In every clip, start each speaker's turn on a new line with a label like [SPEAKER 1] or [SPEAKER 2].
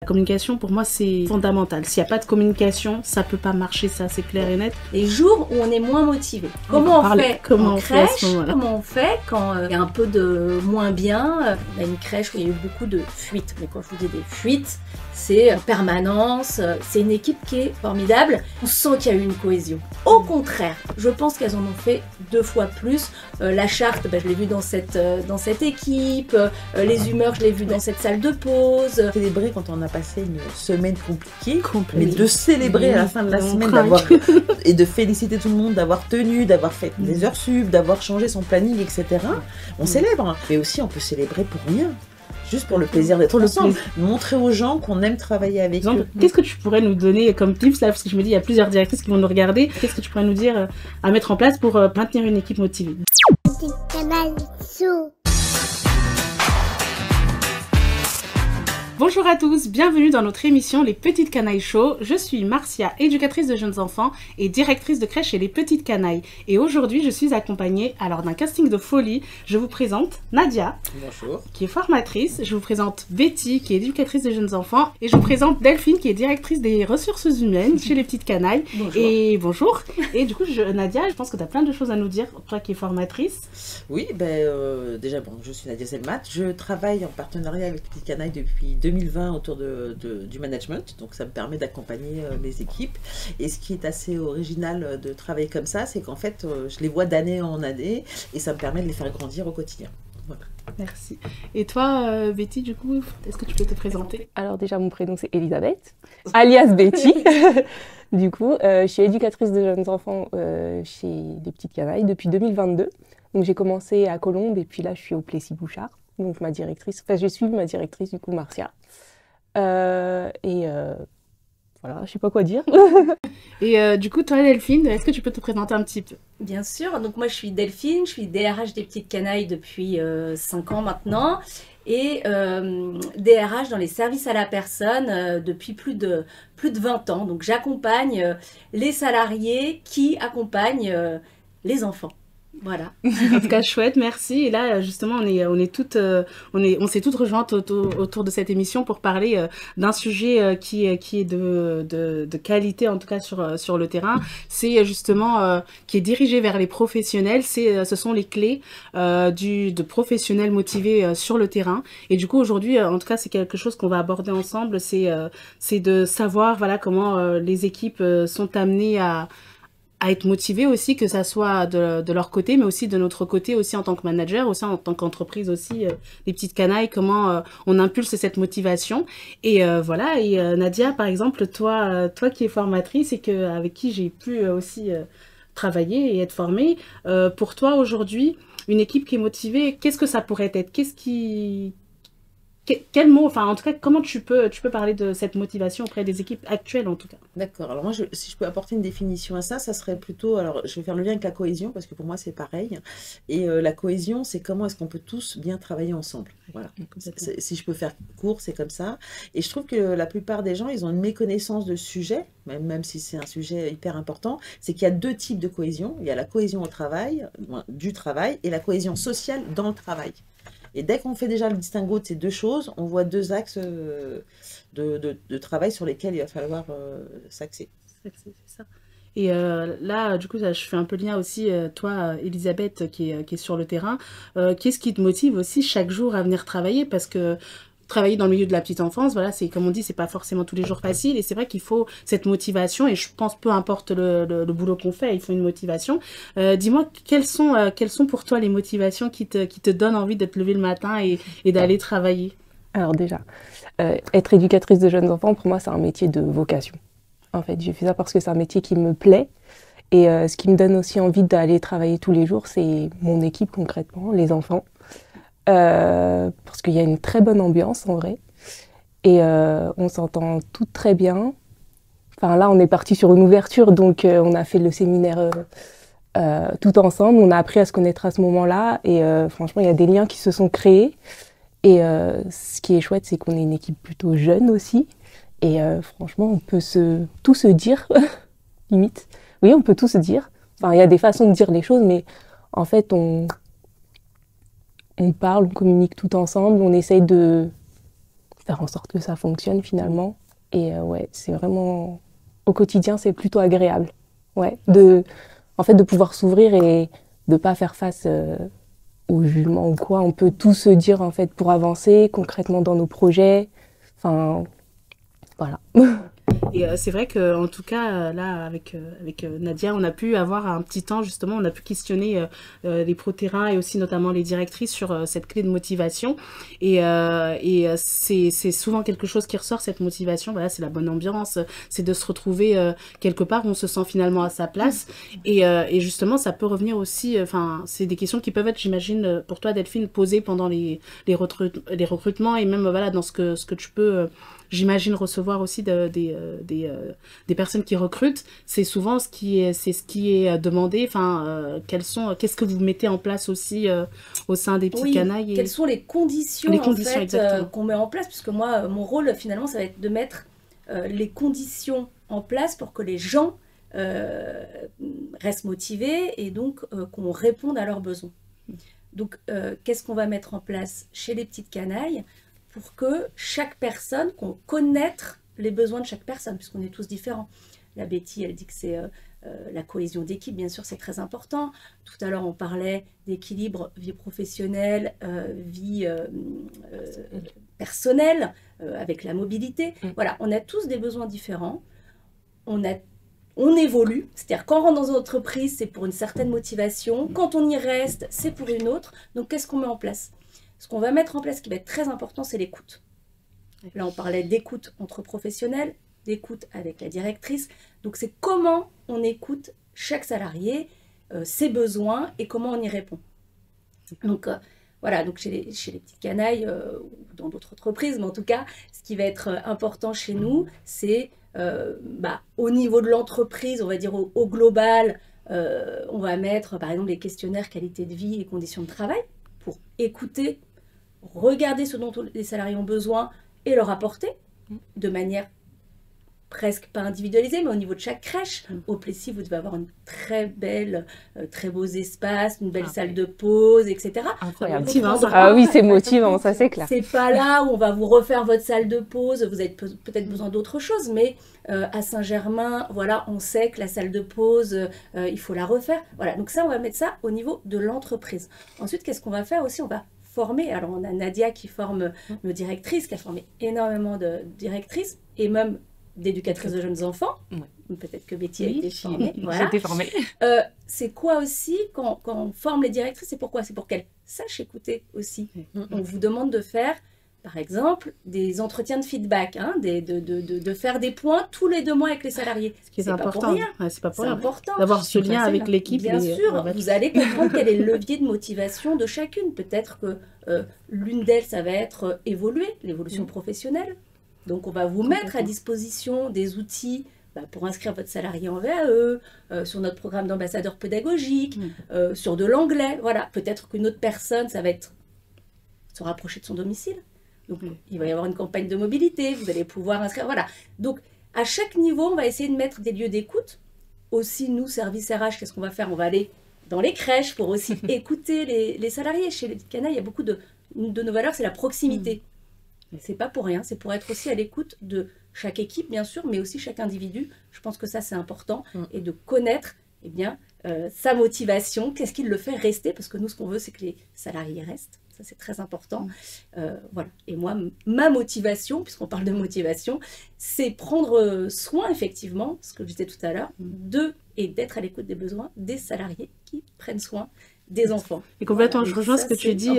[SPEAKER 1] La communication, pour moi, c'est fondamental. S'il n'y a pas de communication, ça peut pas marcher, ça, c'est clair et net.
[SPEAKER 2] Les jours où on est moins motivé. Comment on fait en crèche? Comment on fait quand il y a un peu de moins bien? Il y a une crèche où il y a eu beaucoup de fuites. Mais quand je vous dis des fuites, c'est en permanence. C'est une équipe qui est formidable. On sent qu'il y a eu une cohésion. Au contraire, je pense qu'elles en ont fait 2 fois plus. La charte, je l'ai vue dans cette équipe. Les humeurs, je l'ai vue dans cette salle de pause.
[SPEAKER 3] Célébrer quand on a passé une semaine compliquée, mais de célébrer à la fin de la semaine, et de féliciter tout le monde d'avoir tenu, d'avoir fait des heures sub, d'avoir changé son planning, etc. On célèbre, mais aussi on peut célébrer pour rien. Juste pour le plaisir d'être ensemble, montrer aux gens qu'on aime travailler avec eux.
[SPEAKER 1] Qu'est-ce que tu pourrais nous donner comme tips là, parce que je me dis il y a plusieurs directrices qui vont nous regarder. Qu'est-ce que tu pourrais nous dire à mettre en place pour maintenir une équipe motivée? Bonjour à tous, bienvenue dans notre émission Les Petites Canailles Show. Je suis Marcia, éducatrice de jeunes enfants et directrice de crèche chez Les Petites Canailles. Et aujourd'hui, je suis accompagnée d'un casting de folie. Je vous présente Nadia,
[SPEAKER 4] bonjour,
[SPEAKER 1] qui est formatrice. Je vous présente Betty, qui est éducatrice de jeunes enfants. Et je vous présente Delphine, qui est directrice des ressources humaines chez Les Petites Canailles.
[SPEAKER 2] Bonjour.
[SPEAKER 1] Et bonjour. Et du coup, Nadia, je pense que tu as plein de choses à nous dire, toi qui es formatrice.
[SPEAKER 3] Oui, déjà, je suis Nadia Zelmat. Je travaille en partenariat avec Les Petites Canailles depuis 2020 autour du management, donc ça me permet d'accompagner les équipes. Et ce qui est assez original de travailler comme ça, c'est qu'en fait, je les vois d'année en année et ça me permet de les faire grandir au quotidien. Voilà.
[SPEAKER 1] Merci. Et toi, Betty, du coup, est-ce que tu peux te présenter?
[SPEAKER 5] Alors déjà, mon prénom c'est Elisabeth, alias Betty. Du coup, je suis éducatrice de jeunes enfants chez Les Petites Canailles depuis 2022. Donc j'ai commencé à Colombes et puis là, je suis au Plessis-Bouchard. Donc je suis ma directrice du coup, Marcia. Voilà, je sais pas quoi dire.
[SPEAKER 1] Et du coup, toi Delphine, est-ce que tu peux te présenter un petit peu?
[SPEAKER 2] Bien sûr, donc moi je suis Delphine, je suis DRH des Petites Canailles depuis 5 ans maintenant et DRH dans les services à la personne depuis plus de 20 ans. Donc j'accompagne les salariés qui accompagnent les enfants. Voilà.
[SPEAKER 1] En tout cas, chouette, merci. Et là, justement, on s'est toutes rejointes autour de cette émission pour parler d'un sujet qui est de qualité, en tout cas sur le terrain. C'est justement qui est dirigé vers les professionnels. Ce sont les clés de professionnels motivés sur le terrain. Et du coup, aujourd'hui, en tout cas, c'est quelque chose qu'on va aborder ensemble. C'est de savoir, voilà, comment les équipes sont amenées à être motivés aussi, que ça soit de leur côté, mais aussi de notre côté, aussi en tant que manager, aussi en tant qu'entreprise aussi, les Petites Canailles, comment on impulse cette motivation. Et voilà, et Nadia, par exemple, toi qui es formatrice et avec qui j'ai pu aussi travailler et être formée, pour toi aujourd'hui, une équipe qui est motivée, qu'est-ce que ça pourrait être? Quel mot, enfin en tout cas, comment tu peux parler de cette motivation auprès des équipes actuelles en tout cas?
[SPEAKER 3] D'accord, alors moi si je peux apporter une définition à ça, ça serait plutôt, alors je vais faire le lien avec la cohésion parce que pour moi c'est pareil, et la cohésion c'est comment est-ce qu'on peut tous bien travailler ensemble, voilà. Si je peux faire court, c'est comme ça, et je trouve que la plupart des gens ils ont une méconnaissance de ce sujet, même si c'est un sujet hyper important, c'est qu'il y a 2 types de cohésion, il y a la cohésion au travail, du travail, et la cohésion sociale dans le travail. Et dès qu'on fait déjà le distinguo de ces 2 choses, on voit 2 axes de travail sur lesquels il va falloir s'axer.
[SPEAKER 1] C'est ça. Et là, du coup, je fais un peu le lien aussi, toi, Elisabeth, qui est sur le terrain. Qu'est-ce qui te motive aussi chaque jour à venir travailler? Parce que travailler dans le milieu de la petite enfance, voilà, c'est comme on dit, c'est pas forcément tous les jours facile, et c'est vrai qu'il faut cette motivation, et je pense peu importe le boulot qu'on fait, il faut une motivation. Dis-moi, quelles sont pour toi les motivations qui te donnent envie de te lever le matin et d'aller travailler?
[SPEAKER 5] Alors déjà, être éducatrice de jeunes enfants, pour moi, c'est un métier de vocation. En fait, j'ai fait ça parce que c'est un métier qui me plaît, et ce qui me donne aussi envie d'aller travailler tous les jours, c'est mon équipe concrètement, les enfants. Parce qu'il y a une très bonne ambiance en vrai et on s'entend toutes très bien. Enfin là on est parti sur une ouverture donc on a fait le séminaire tout ensemble, on a appris à se connaître à ce moment-là et franchement il y a des liens qui se sont créés et ce qui est chouette c'est qu'on est une équipe plutôt jeune aussi et franchement on peut tout se dire limite. Oui on peut tout se dire, enfin il y a des façons de dire les choses mais en fait on parle, on communique tout ensemble, on essaye de faire en sorte que ça fonctionne finalement. Et ouais, c'est vraiment, au quotidien, c'est plutôt agréable. Ouais, en fait, de pouvoir s'ouvrir et de pas faire face au jugement ou quoi. On peut tout se dire en fait pour avancer concrètement dans nos projets. Enfin, voilà.
[SPEAKER 1] Et c'est vrai qu'en tout cas, là, avec Nadia, on a pu avoir un petit temps, justement, on a pu questionner les pro-terrains et aussi notamment les directrices sur cette clé de motivation. Et c'est souvent quelque chose qui ressort, cette motivation. Voilà, c'est la bonne ambiance, c'est de se retrouver quelque part où on se sent finalement à sa place. Et justement, ça peut revenir aussi, enfin, c'est des questions qui peuvent être, j'imagine, pour toi, Delphine, posées pendant les recrutements et même, voilà, dans ce que tu peux... j'imagine recevoir aussi des personnes qui recrutent, c'est souvent ce qui est demandé. Enfin, qu'est-ce que vous mettez en place aussi au sein des petites canailles
[SPEAKER 2] quelles sont les conditions en fait, qu'on met en place, puisque moi, mon rôle finalement, ça va être de mettre les conditions en place pour que les gens restent motivés et donc qu'on réponde à leurs besoins. Donc, qu'est-ce qu'on va mettre en place chez les petites canailles pour que chaque personne, qu'on connaisse les besoins de chaque personne, puisqu'on est tous différents. La Betty, elle dit que c'est la cohésion d'équipe, bien sûr, c'est très important. Tout à l'heure, on parlait d'équilibre vie professionnelle, vie personnelle, avec la mobilité. Voilà, on a tous des besoins différents. On évolue, c'est-à-dire quand on rentre dans une entreprise, c'est pour une certaine motivation. Quand on y reste, c'est pour une autre. Donc, qu'est-ce qu'on met en place ? Ce qu'on va mettre en place, qui va être très important, c'est l'écoute. Là, on parlait d'écoute entre professionnels, d'écoute avec la directrice. Donc, c'est comment on écoute chaque salarié, ses besoins et comment on y répond. Donc, voilà, donc chez les petites canailles ou dans d'autres entreprises, mais en tout cas, ce qui va être important chez nous, c'est au niveau de l'entreprise, on va dire au global, on va mettre par exemple les questionnaires qualité de vie et conditions de travail pour écouter, regarder ce dont les salariés ont besoin et leur apporter de manière presque pas individualisée, mais au niveau de chaque crèche. Au Plessis, vous devez avoir une très belle, très beaux espaces, une belle salle de pause, etc.
[SPEAKER 5] Incroyable. Ah oui, c'est motivant, ça c'est clair.
[SPEAKER 2] C'est pas là où on va vous refaire votre salle de pause, vous avez peut-être besoin d'autre chose, mais à Saint-Germain, voilà, on sait que la salle de pause, il faut la refaire. Voilà, donc ça, on va mettre ça au niveau de l'entreprise. Ensuite, qu'est-ce qu'on va faire aussi ? On va former. Alors, on a Nadia qui forme nos directrices, qui a formé énormément de directrices et même d'éducatrices de jeunes enfants. Peut-être que Betty a été formée.
[SPEAKER 4] Voilà. J'ai été formée.
[SPEAKER 2] C'est quoi aussi, quand on forme les directrices, c'est pourquoi ? C'est pour qu'elles sachent écouter aussi. On vous demande de faire, par exemple, des entretiens de feedback, de faire des points tous les 2 mois avec les salariés.
[SPEAKER 1] Ce qui est important.
[SPEAKER 2] C'est pas pour rien. C'est important.
[SPEAKER 1] D'avoir ce lien avec l'équipe.
[SPEAKER 2] Bien sûr, vous allez comprendre quel est le levier de motivation de chacune. Peut-être que l'une d'elles, ça va être évoluer, l'évolution professionnelle. Donc, on va vous mettre à disposition des outils pour inscrire votre salarié en VAE, sur notre programme d'ambassadeur pédagogique, sur de l'anglais. Voilà, peut-être qu'une autre personne, ça va être se rapprocher de son domicile. Donc, il va y avoir une campagne de mobilité, vous allez pouvoir inscrire. Voilà. Donc, à chaque niveau, on va essayer de mettre des lieux d'écoute. Aussi, nous, service RH, qu'est-ce qu'on va faire ? On va aller dans les crèches pour aussi écouter les salariés. Chez les petites canailles, il y a beaucoup de nos valeurs, c'est la proximité. C'est pas pour rien, c'est pour être aussi à l'écoute de chaque équipe, bien sûr, mais aussi chaque individu. Je pense que ça, c'est important. Et de connaître sa motivation, qu'est-ce qui le fait rester, parce que nous, ce qu'on veut, c'est que les salariés restent. Ça, c'est très important. Voilà. Et moi, ma motivation, puisqu'on parle de motivation, c'est prendre soin, effectivement, ce que je disais tout à l'heure, et d'être à l'écoute des besoins des salariés qui prennent soin des enfants.
[SPEAKER 1] Et complètement, je rejoins ce que tu dis,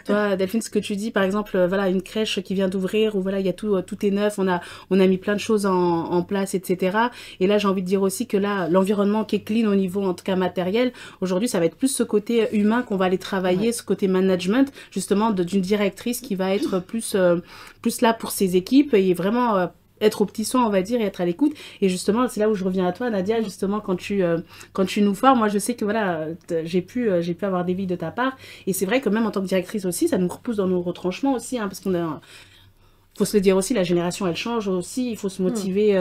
[SPEAKER 1] toi Delphine, ce que tu dis, par exemple, voilà, une crèche qui vient d'ouvrir, où voilà, il y a tout est neuf, on a mis plein de choses en place, etc. Et là, j'ai envie de dire aussi que là, l'environnement qui est clean au niveau, en tout cas matériel, aujourd'hui, ça va être plus ce côté humain qu'on va aller travailler, ce côté management, justement, d'une directrice qui va être plus là pour ses équipes et vraiment être au petit soin, on va dire, et être à l'écoute. Et justement, c'est là où je reviens à toi, Nadia, justement, quand tu nous formes, moi, je sais que, voilà, j'ai pu avoir des vies de ta part. Et c'est vrai que même en tant que directrice aussi, ça nous repousse dans nos retranchements aussi, parce qu'on a... faut se le dire aussi, la génération, elle change aussi. Il faut se motiver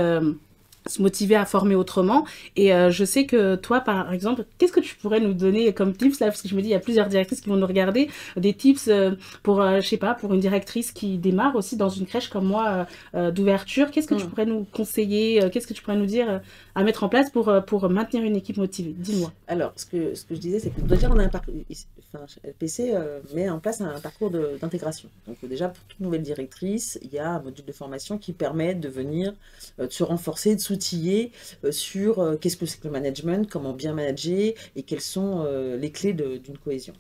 [SPEAKER 1] se motiver à former autrement. Et je sais que toi, par exemple, qu'est-ce que tu pourrais nous donner comme tips là, parce que je me dis, il y a plusieurs directrices qui vont nous regarder, des tips pour, je sais pas, pour une directrice qui démarre aussi dans une crèche comme moi d'ouverture. Qu'est-ce que tu pourrais nous conseiller, qu'est-ce que tu pourrais nous dire à mettre en place pour maintenir une équipe motivée? Dis-moi.
[SPEAKER 3] Alors, ce que je disais, c'est que déjà, on a un parcours, enfin, LPC met en place un parcours d'intégration. Donc déjà, pour toute nouvelle directrice, il y a un module de formation qui permet de venir de se renforcer, de s'outiller sur qu'est-ce que c'est que le management, comment bien manager et quelles sont les clés d'une cohésion.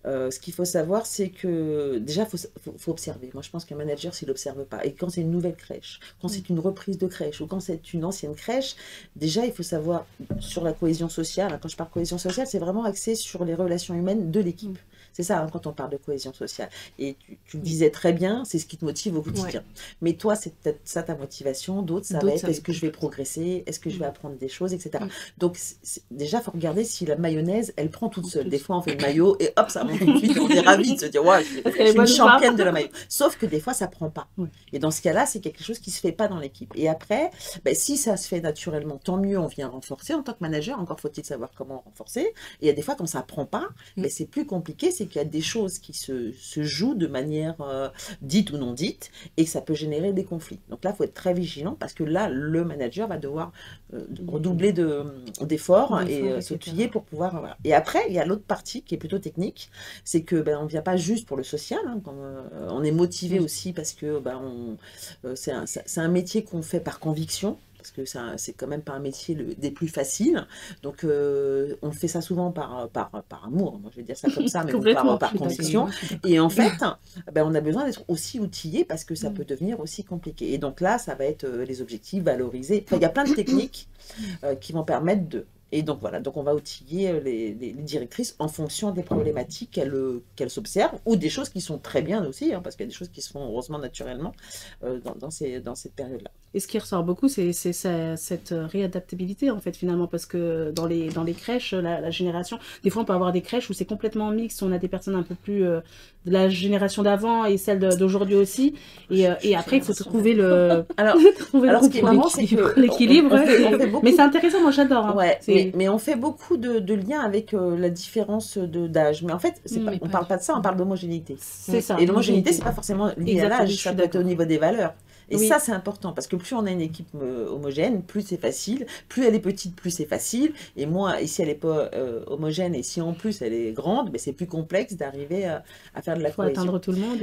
[SPEAKER 3] Ce qu'il faut savoir, c'est que déjà, faut observer. Moi, je pense qu'un manager, s'il n'observe pas, et quand c'est une nouvelle crèche, quand c'est une reprise de crèche ou quand c'est une ancienne crèche, déjà, il faut savoir sur la cohésion sociale. Quand je parle cohésion sociale, c'est vraiment axé sur les relations humaines de l'équipe. C'est ça, quand on parle de cohésion sociale. Et tu le disais très bien, c'est ce qui te motive au quotidien. Mais toi, c'est peut-être ça ta motivation. D'autres, ça va être est-ce que je vais progresser, est-ce que je vais apprendre des choses, etc. Donc, déjà, il faut regarder si la mayonnaise, elle prend toute seule. Des fois, on fait le maillot et hop, ça monte tout de suite. On est ravis de se dire, ouais, je suis une championne de la maillot. Sauf que des fois, ça ne prend pas. Et dans ce cas-là, c'est quelque chose qui ne se fait pas dans l'équipe. Et après, si ça se fait naturellement, tant mieux, on vient renforcer. En tant que manager, encore faut-il savoir comment renforcer. Et il y a des fois, quand ça ne prend pas, c'est plus compliqué, c'est qu'il y a des choses qui se jouent de manière dite ou non dite, et que ça peut générer des conflits. Donc là, il faut être très vigilant, parce que là, le manager va devoir redoubler d'efforts et s'outiller pour pouvoir... Voilà. Et après, il y a l'autre partie qui est plutôt technique, c'est que on ne vient pas juste pour le social, hein, on est motivé aussi parce que c'est un métier qu'on fait par conviction, parce que c'est quand même pas un métier des plus faciles. Donc, on fait ça souvent par amour, moi je vais dire ça comme ça, mais par conviction. Et en fait, on a besoin d'être aussi outillé parce que ça peut devenir aussi compliqué. Et donc là, ça va être les objectifs valorisés. Enfin, il y a plein de techniques qui vont permettre de... Et donc voilà, donc on va outiller les directrices en fonction des problématiques qu'elles s'observent, ou des choses qui sont très bien aussi, hein, parce qu'il y a des choses qui se font heureusement naturellement dans cette période-là.
[SPEAKER 1] Et ce qui ressort beaucoup, c'est cette réadaptabilité, en fait, finalement, parce que dans les crèches, la génération, des fois on peut avoir des crèches où c'est complètement mixte, on a des personnes un peu plus de la génération d'avant et celle d'aujourd'hui aussi, et après il faut trouver le...
[SPEAKER 3] Alors ce qui est marrant, c'est que
[SPEAKER 1] l'équilibre, mais c'est intéressant, moi j'adore. Hein.
[SPEAKER 3] Ouais, mais on fait beaucoup de liens avec la différence d'âge. Mais en fait, on ne parle pas de ça, on parle d'homogénéité. C'est ça. Et l'homogénéité, ce n'est pas forcément lié à l'âge, ça peut être au niveau des valeurs. Et ça, c'est important, parce que plus on a une équipe homogène, plus c'est facile. Plus elle est petite, plus c'est facile. Et moi, et si elle n'est pas homogène, et si en plus elle est grande, c'est plus complexe d'arriver à faire de la cohésion.
[SPEAKER 1] Il faut atteindre tout le monde.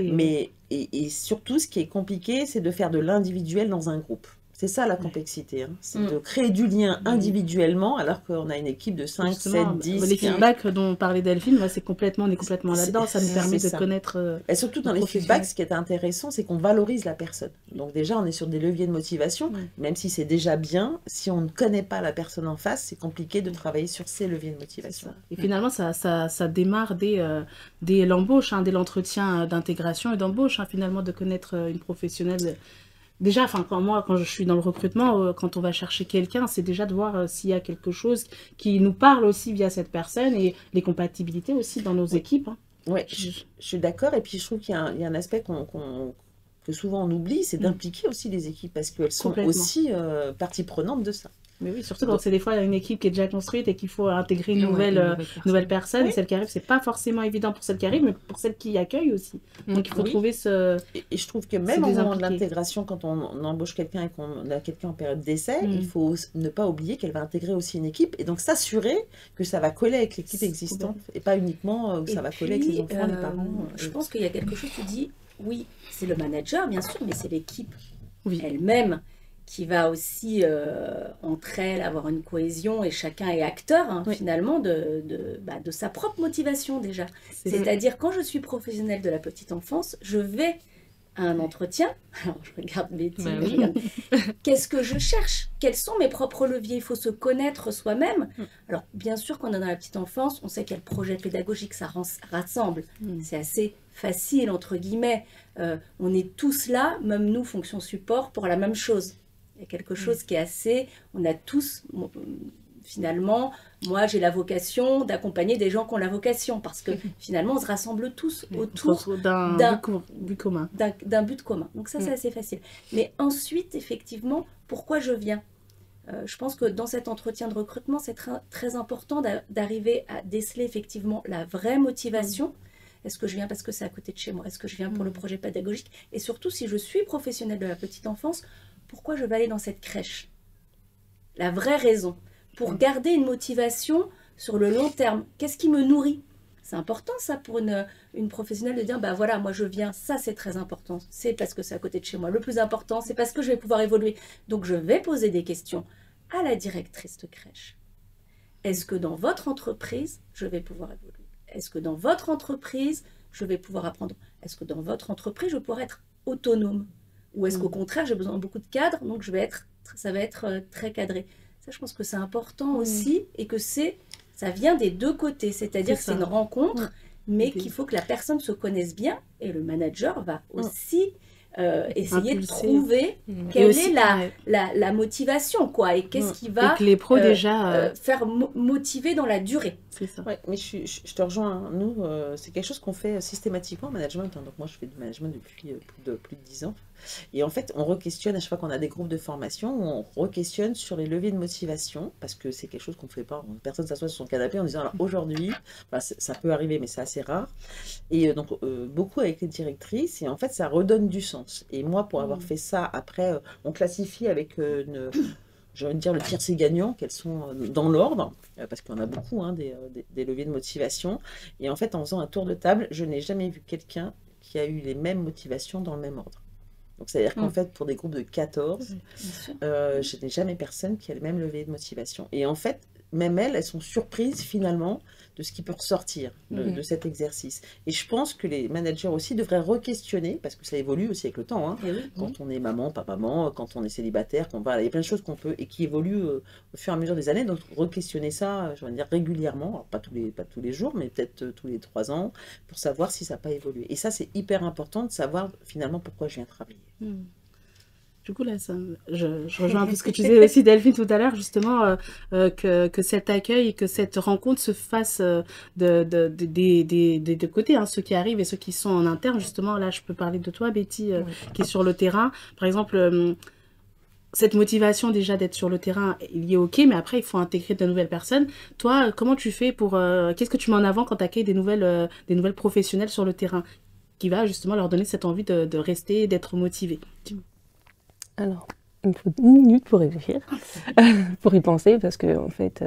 [SPEAKER 3] Et surtout, ce qui est compliqué, c'est de faire de l'individuel dans un groupe. C'est ça la complexité, hein. C'est de créer du lien individuellement alors qu'on a une équipe de 5, 7, 10,
[SPEAKER 1] les feedbacks dont parlait Delphine, on est complètement là-dedans, ça nous permet de connaître...
[SPEAKER 3] Et surtout dans les feedbacks, ce qui est intéressant, c'est qu'on valorise la personne. Donc déjà, on est sur des leviers de motivation, même si c'est déjà bien, si on ne connaît pas la personne en face, c'est compliqué de travailler sur ces leviers de motivation.
[SPEAKER 1] Et finalement, ça démarre dès l'embauche, hein, dès l'entretien d'intégration et d'embauche, hein, finalement, de connaître une professionnelle... Déjà, quand je suis dans le recrutement, quand on va chercher quelqu'un, c'est déjà de voir s'il y a quelque chose qui nous parle aussi via cette personne et les compatibilités aussi dans nos équipes. Hein.
[SPEAKER 3] Oui, je suis d'accord. Et puis, je trouve qu'il y a un aspect que souvent on oublie, c'est d'impliquer aussi les équipes parce qu'elles sont aussi partie prenante de ça.
[SPEAKER 1] Mais oui, surtout quand c'est des fois une équipe qui est déjà construite et qu'il faut intégrer une nouvelle personne. Et celle qui arrive, c'est pas forcément évident pour celle qui arrive, mais pour celle qui accueille aussi. Donc il faut trouver ce...
[SPEAKER 3] Et je trouve que même au moment de l'intégration, quand on embauche quelqu'un et qu'on a quelqu'un en période d'essai, il faut ne pas oublier qu'elle va intégrer aussi une équipe et donc s'assurer que ça va coller avec l'équipe existante et pas uniquement que ça va coller avec les enfants, les parents.
[SPEAKER 2] Je pense qu'il y a quelque chose, tu dis, oui, c'est le manager bien sûr, mais c'est l'équipe elle-même qui va aussi, entre elles, avoir une cohésion, et chacun est acteur, hein, finalement, de sa propre motivation, déjà. C'est-à-dire, quand je suis professionnelle de la petite enfance, je vais à un entretien, alors je regarde Betty, qu'est-ce que je cherche? Quels sont mes propres leviers? Il faut se connaître soi-même. Alors, bien sûr, quand on est dans la petite enfance, on sait quel projet pédagogique ça rassemble. C'est assez facile, entre guillemets. On est tous là, même nous, fonction support, pour la même chose. Il y a quelque chose qui est assez... On a tous... Finalement, moi, j'ai la vocation d'accompagner des gens qui ont la vocation, parce que finalement, on se rassemble tous autour
[SPEAKER 1] d'un but commun.
[SPEAKER 2] D'un but commun. Donc ça, c'est assez facile. Mais ensuite, effectivement, pourquoi je viens? Je pense que dans cet entretien de recrutement, c'est très important d'arriver à déceler effectivement la vraie motivation. Est-ce que je viens parce que c'est à côté de chez moi? Est-ce que je viens pour le projet pédagogique? Et surtout, si je suis professionnelle de la petite enfance, pourquoi je vais aller dans cette crèche? La vraie raison. Pour garder une motivation sur le long terme. Qu'est-ce qui me nourrit? C'est important ça pour une professionnelle de dire, bah voilà, moi je viens, ça c'est très important. C'est parce que c'est à côté de chez moi. Le plus important, c'est parce que je vais pouvoir évoluer. Donc je vais poser des questions à la directrice de crèche. Est-ce que dans votre entreprise, je vais pouvoir évoluer? Est-ce que dans votre entreprise, je vais pouvoir apprendre? Est-ce que dans votre entreprise, je vais pouvoir être autonome? Ou est-ce qu'au contraire, j'ai besoin de beaucoup de cadres, donc ça va être très cadré? Ça, je pense que c'est important aussi et que ça vient des deux côtés. C'est-à-dire que c'est une rencontre, mais qu'il faut que la personne se connaisse bien et le manager va aussi essayer de trouver quelle est la motivation, quoi, et qu'est-ce qui va
[SPEAKER 1] et que les pros déjà
[SPEAKER 2] faire motiver dans la durée.
[SPEAKER 3] C'est ça. Ouais, mais je te rejoins. Hein. Nous, c'est quelque chose qu'on fait systématiquement en management. Hein. Donc moi, je fais du management depuis plus de 10 ans. Et en fait, on re-questionne à chaque fois qu'on a des groupes de formation, on re-questionne sur les leviers de motivation, parce que c'est quelque chose qu'on ne fait pas. Personne ne s'assoit sur son canapé en disant, alors aujourd'hui, ça peut arriver, mais c'est assez rare. Et donc, beaucoup avec les directrices, et en fait, ça redonne du sens. Et moi, pour avoir fait ça, après, on classifie avec j'ai envie de dire le tiercé gagnant, qu'elles sont dans l'ordre, parce qu'on a beaucoup des leviers de motivation. Et en fait, en faisant un tour de table, je n'ai jamais vu quelqu'un qui a eu les mêmes motivations dans le même ordre. Donc, c'est-à-dire qu'en fait, pour des groupes de 14, je n'ai jamais personne qui a le même levier de motivation. Et en fait, même elles sont surprises finalement de ce qui peut ressortir de cet exercice. Et je pense que les managers aussi devraient re-questionner, parce que ça évolue aussi avec le temps, hein, quand on est maman, pas maman, quand on est célibataire, il y a plein de choses qu'on peut, et qui évoluent au fur et à mesure des années, donc re-questionner ça, je veux dire, régulièrement, alors pas tous les jours, mais peut-être tous les 3 ans, pour savoir si ça n'a pas évolué. Et ça, c'est hyper important de savoir finalement pourquoi je viens travailler.
[SPEAKER 1] Du coup, là, je rejoins un peu ce que tu disais aussi, Delphine, tout à l'heure, justement, que cet accueil et que cette rencontre se fasse des deux côtés, hein, ceux qui arrivent et ceux qui sont en interne. Justement, là, je peux parler de toi, Betty, qui est sur le terrain. Par exemple, cette motivation déjà d'être sur le terrain, il y est OK, mais après, il faut intégrer de nouvelles personnes. Toi, comment tu fais pour... qu'est-ce que tu mets en avant quand tu accueilles des nouvelles professionnelles sur le terrain, qui va justement leur donner cette envie de rester, d'être motivés?
[SPEAKER 5] Alors, il me faut 1 minute pour réfléchir, pour y penser, parce que en fait,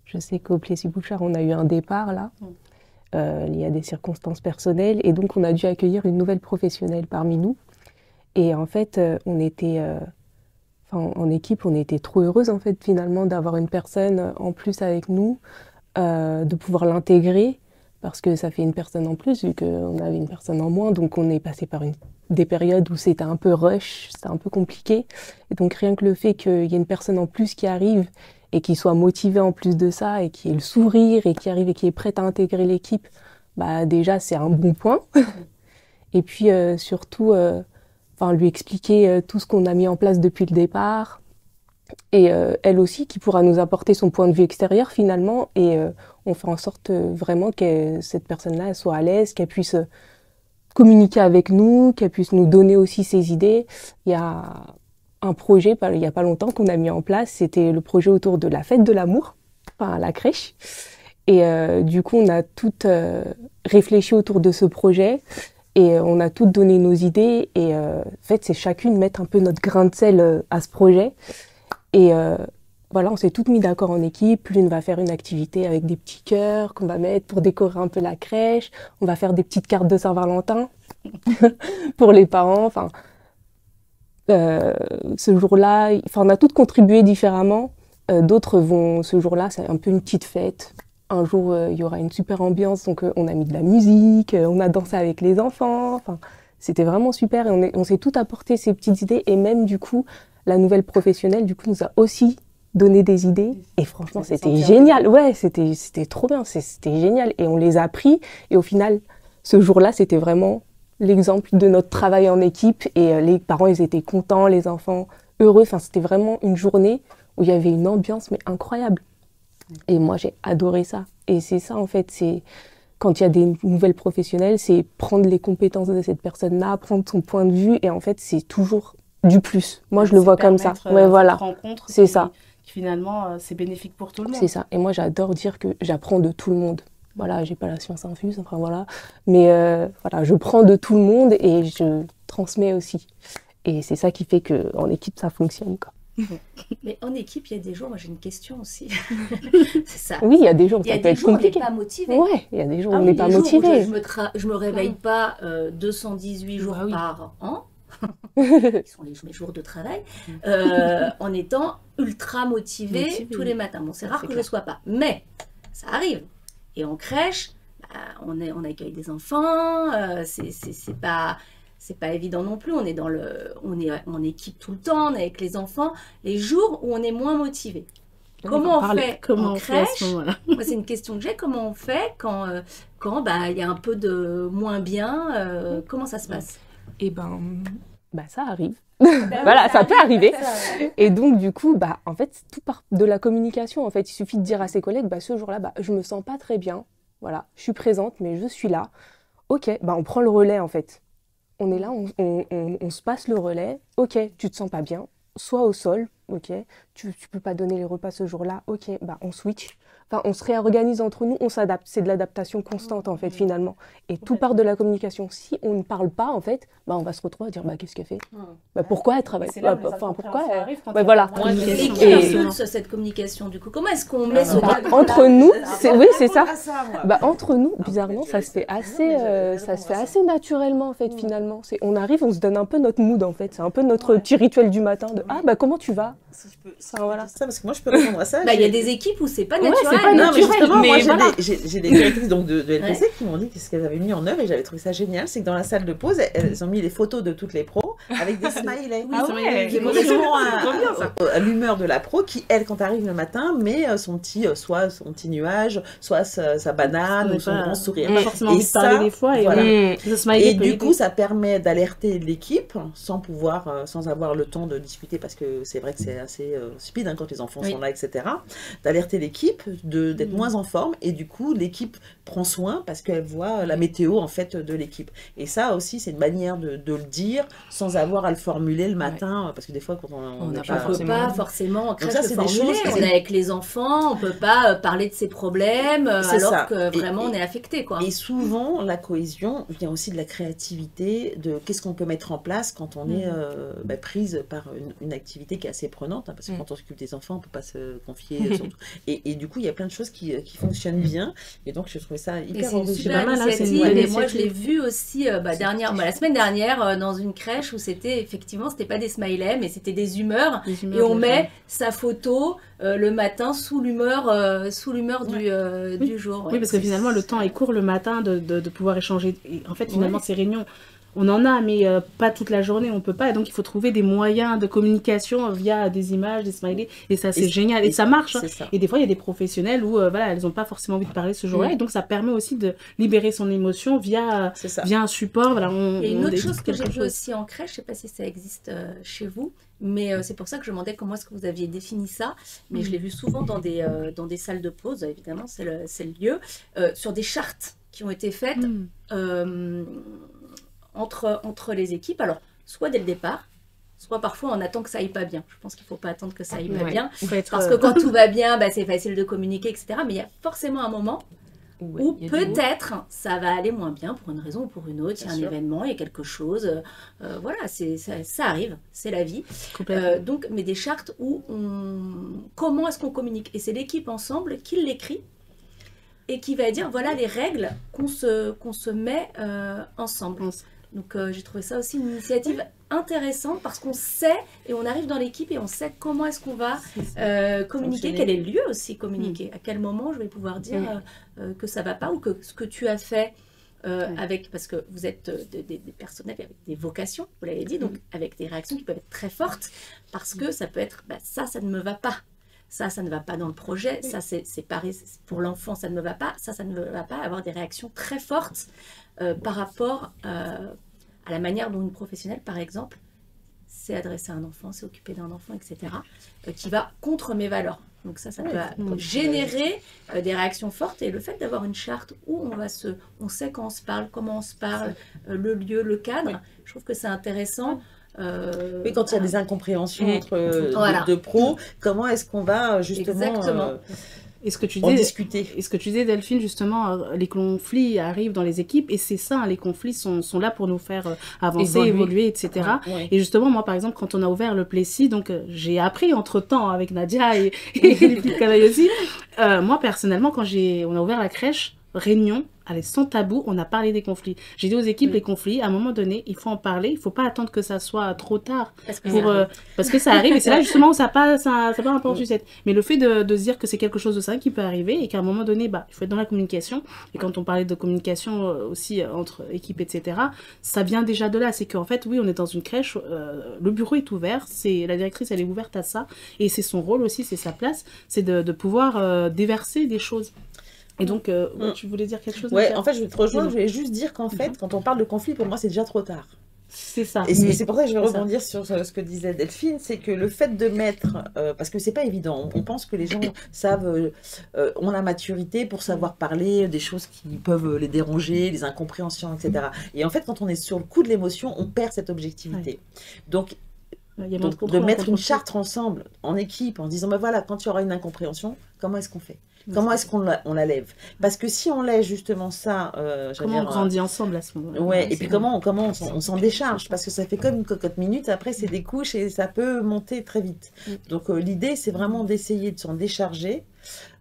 [SPEAKER 5] je sais qu'au Plessis-Bouchard, on a eu un départ là, il y a des circonstances personnelles, et donc on a dû accueillir une nouvelle professionnelle parmi nous. Et en fait, on était, en équipe, on était trop heureuse en fait finalement d'avoir une personne en plus avec nous, de pouvoir l'intégrer, parce que ça fait une personne en plus, vu qu'on avait une personne en moins, donc on est passé par des périodes où c'était un peu rush, c'était un peu compliqué. Et donc rien que le fait qu'il y ait une personne en plus qui arrive et qui soit motivée en plus de ça, et qui ait le sourire, et qui arrive et qui est prête à intégrer l'équipe, bah déjà c'est un bon point. Et puis surtout, lui expliquer tout ce qu'on a mis en place depuis le départ, et elle aussi qui pourra nous apporter son point de vue extérieur finalement, et on fait en sorte vraiment que cette personne-là elle soit à l'aise, qu'elle puisse communiquer avec nous, qu'elle puisse nous donner aussi ses idées. Il y a un projet, il n'y a pas longtemps, qu'on a mis en place, c'était le projet autour de la fête de l'amour, enfin la crèche. Et du coup, on a toutes réfléchi autour de ce projet, et on a toutes donné nos idées, et en fait, c'est chacune mettre un peu notre grain de sel à ce projet. Et voilà, on s'est toutes mis d'accord en équipe. L'une va faire une activité avec des petits cœurs qu'on va mettre pour décorer un peu la crèche. On va faire des petites cartes de Saint-Valentin pour les parents. Enfin, ce jour-là, on a toutes contribué différemment. D'autres vont, ce jour-là, c'est un peu une petite fête. Un jour, il y aura une super ambiance, donc on a mis de la musique, on a dansé avec les enfants. Enfin, c'était vraiment super, et on s'est toutes apporté ces petites idées. Et même du coup, la nouvelle professionnelle, du coup, nous a aussi donné des idées, et franchement c'était génial, ouais, c'était trop bien, c'était génial, et on les a pris, et au final ce jour-là c'était vraiment l'exemple de notre travail en équipe, et les parents ils étaient contents, les enfants heureux, enfin c'était vraiment une journée où il y avait une ambiance mais incroyable, et moi j'ai adoré ça. Et c'est ça en fait, c'est quand il y a des nouvelles professionnelles, c'est prendre les compétences de cette personne-là, prendre son point de vue, et en fait c'est toujours du plus. Moi, je le vois comme ça. Ouais, voilà. C'est ça.
[SPEAKER 1] Qui finalement, c'est bénéfique pour tout le monde.
[SPEAKER 5] C'est ça. Et moi, j'adore dire que j'apprends de tout le monde. Voilà, j'ai pas la science infuse, enfin voilà. Mais voilà, je prends de tout le monde et je transmets aussi. Et c'est ça qui fait qu'en équipe, ça fonctionne, quoi.
[SPEAKER 2] Mais en équipe, il y a des jours, moi j'ai une question aussi. C'est ça.
[SPEAKER 5] Oui, il y a des jours, ça peut être compliqué.
[SPEAKER 2] On n'est pas motivé.
[SPEAKER 5] Ouais, il y a des jours où on n'est pas motivé.
[SPEAKER 2] Je me réveille pas 218 jours par an. Qui sont mes jours de travail, en étant ultra motivée tous les matins. Bon, c'est rare que je ne sois pas, mais ça arrive. Et en crèche, on accueille des enfants, c'est pas évident non plus. On est en équipe tout le temps, on est avec les enfants. Les jours où on est moins motivé. Comment on fait en crèche? Moi, c'est une question que j'ai. Comment on fait quand il y a un peu de moins bien? Comment ça se passe?
[SPEAKER 5] Eh ben, ça arrive. Voilà, ça peut arriver. Et donc, du coup, en fait, tout part de la communication. En fait, il suffit de dire à ses collègues, ce jour-là, je me sens pas très bien. Voilà, je suis présente, mais je suis là. Ok, on prend le relais, en fait. On est là, on se passe le relais. Ok, tu te sens pas bien, sois au sol. Ok, tu peux pas donner les repas ce jour-là. Ok, on switch. Enfin, on se réorganise entre nous, on s'adapte. C'est de l'adaptation constante, en fait, finalement. Et tout part de la communication. Si on ne parle pas, en fait, on va se retrouver à dire, qu'est-ce qu'elle fait? Pourquoi elle travaille? Pourquoi elle... Voilà.
[SPEAKER 2] Et qui impulse cette communication, du coup? Comment est-ce qu'on met ce
[SPEAKER 5] entre nous, oui, c'est ça. Entre nous, bizarrement, ça se fait assez naturellement, en fait, finalement. On arrive, on se donne un peu notre mood, en fait. C'est un peu notre petit rituel du matin de, comment tu vas?
[SPEAKER 3] Voilà. Ça, parce que moi, je peux répondre à ça.
[SPEAKER 2] Il y a des équipes où c'est pas naturel.
[SPEAKER 3] Non, mais justement, moi, j'ai des directrices de LPC qui m'ont dit ce qu'elles avaient mis en œuvre et j'avais trouvé ça génial. C'est que dans la salle de pause, elles ont mis les photos de toutes les pros avec des smileys. Qui correspondent à l'humeur de la pro qui, elle, quand arrive le matin, met soit son petit nuage, soit sa banane ou son grand sourire.
[SPEAKER 1] Pas forcément envie de parler des fois.
[SPEAKER 3] Et du coup, ça permet d'alerter l'équipe sans avoir le temps de discuter parce que c'est vrai que c'est assez stupide quand les enfants sont là, etc. D'alerter l'équipe, d'être moins en forme et du coup l'équipe prend soin parce qu'elle voit la météo en fait de l'équipe. Et ça aussi c'est une manière de le dire sans avoir à le formuler le matin parce que des fois quand on
[SPEAKER 2] n'a pas forcément en crèche le formuler. On est avec les enfants, on peut pas parler de ses problèmes alors que vraiment on est affecté quoi.
[SPEAKER 3] Et souvent la cohésion vient aussi de la créativité, de qu'est-ce qu'on peut mettre en place quand on est prise par une activité qui est assez prenante parce que quand on s'occupe des enfants on peut pas se confier surtout. Et du coup il y a plein de choses qui fonctionnent bien et donc je trouvais ça hyper
[SPEAKER 2] initiative. Et moi je l'ai vu aussi la semaine dernière dans une crèche où c'était pas des smileys mais c'était des humeurs et on met sa photo le matin sous l'humeur du jour.
[SPEAKER 1] Oui, parce que finalement le temps est court le matin de pouvoir échanger. Et en fait finalement ces réunions on en a, mais pas toute la journée, on peut pas. Et donc, il faut trouver des moyens de communication via des images, des smileys. Et ça, c'est génial. Et ça marche. Ça. Et des fois, il y a des professionnels où elles n'ont pas forcément envie de parler ce jour-là. Et donc, ça permet aussi de libérer son émotion via un support. Voilà,
[SPEAKER 2] et une autre chose que j'ai vue aussi en crèche, je ne sais pas si ça existe chez vous, mais c'est pour ça que je demandais comment est-ce que vous aviez défini ça. Mais je l'ai vu souvent dans des salles de pause, évidemment, c'est le lieu, sur des chartes qui ont été faites entre les équipes, alors soit dès le départ, soit parfois on attend que ça aille pas bien. Je pense qu'il faut pas attendre que ça aille pas bien, parce que quand tout va bien, c'est facile de communiquer, etc. Mais il y a forcément un moment où peut-être ça va aller moins bien pour une raison ou pour une autre. Il y a un événement, il y a quelque chose. Voilà, ça arrive, c'est la vie. Donc, mais des chartes où comment est-ce qu'on communique? Et c'est l'équipe ensemble qui l'écrit et qui va dire voilà les règles qu'on se met ensemble. Donc j'ai trouvé ça aussi une initiative intéressante parce qu'on sait et on arrive dans l'équipe et on sait comment est-ce qu'on va communiquer, quel est le lieu aussi communiquer, à quel moment je vais pouvoir dire que ça va pas ou que ce que tu as fait parce que vous êtes des personnels avec des vocations, vous l'avez dit, donc avec des réactions qui peuvent être très fortes parce que ça peut être ça ne me va pas. Ça ne va pas dans le projet, ça c'est pareil, pour l'enfant ça ne me va pas, ça ne me va pas, avoir des réactions très fortes par rapport à la manière dont une professionnelle, par exemple, s'est adressée à un enfant, s'est occupée d'un enfant, etc., qui va contre mes valeurs. Donc ça peut générer des réactions fortes et le fait d'avoir une charte où on sait quand on se parle, comment on se parle, le lieu, le cadre, je trouve que c'est intéressant.
[SPEAKER 3] Oui, quand il y a des incompréhensions entre deux pros, comment est-ce qu'on va justement en discuter?
[SPEAKER 1] Et ce que tu disais, Delphine, justement, les conflits arrivent dans les équipes et c'est ça, les conflits sont là pour nous faire avancer, évoluer, etc. Ouais. Et justement, moi, par exemple, quand on a ouvert le Plessis, donc j'ai appris entre-temps avec Nadia et les filles Canaille aussi, moi, personnellement, quand on a ouvert la crèche, réunion, allez, sans tabou, on a parlé des conflits. J'ai dit aux équipes, les conflits, à un moment donné, il faut en parler, il ne faut pas attendre que ça soit trop tard. Parce que ça arrive, et c'est là justement où ça part un peu en sucette. Mais le fait de se dire que c'est quelque chose de ça qui peut arriver, et qu'à un moment donné, il faut être dans la communication, et quand on parlait de communication aussi entre équipes, etc., ça vient déjà de là. C'est qu'en fait, oui, on est dans une crèche, le bureau est ouvert, la directrice, elle est ouverte à ça, et c'est son rôle aussi, c'est sa place, c'est de pouvoir déverser des choses. Et donc, tu voulais dire quelque chose?
[SPEAKER 3] Ouais, en fait, je vais te rejoindre. Je voulais juste dire qu'en fait, quand on parle de conflit, pour moi, c'est déjà trop tard.
[SPEAKER 1] C'est ça.
[SPEAKER 3] Et c'est pour ça que je vais rebondir sur ce que disait Delphine, c'est que le fait de mettre, parce que c'est pas évident, on pense que les gens savent, ont la maturité pour savoir parler des choses qui peuvent les déranger, les incompréhensions, etc. Et en fait, quand on est sur le coup de l'émotion, on perd cette objectivité. Donc, de mettre une charte ensemble, en équipe, en disant, voilà, quand il y aura une incompréhension, comment est-ce qu'on fait? Comment est-ce qu'on la lève? Parce que si on lève justement ça...
[SPEAKER 1] comment on grandit ensemble à ce moment-là?
[SPEAKER 3] Ouais, et puis comment on s'en décharge? Parce que ça fait comme une cocotte minute, après c'est des couches et ça peut monter très vite. Donc l'idée, c'est vraiment d'essayer de s'en décharger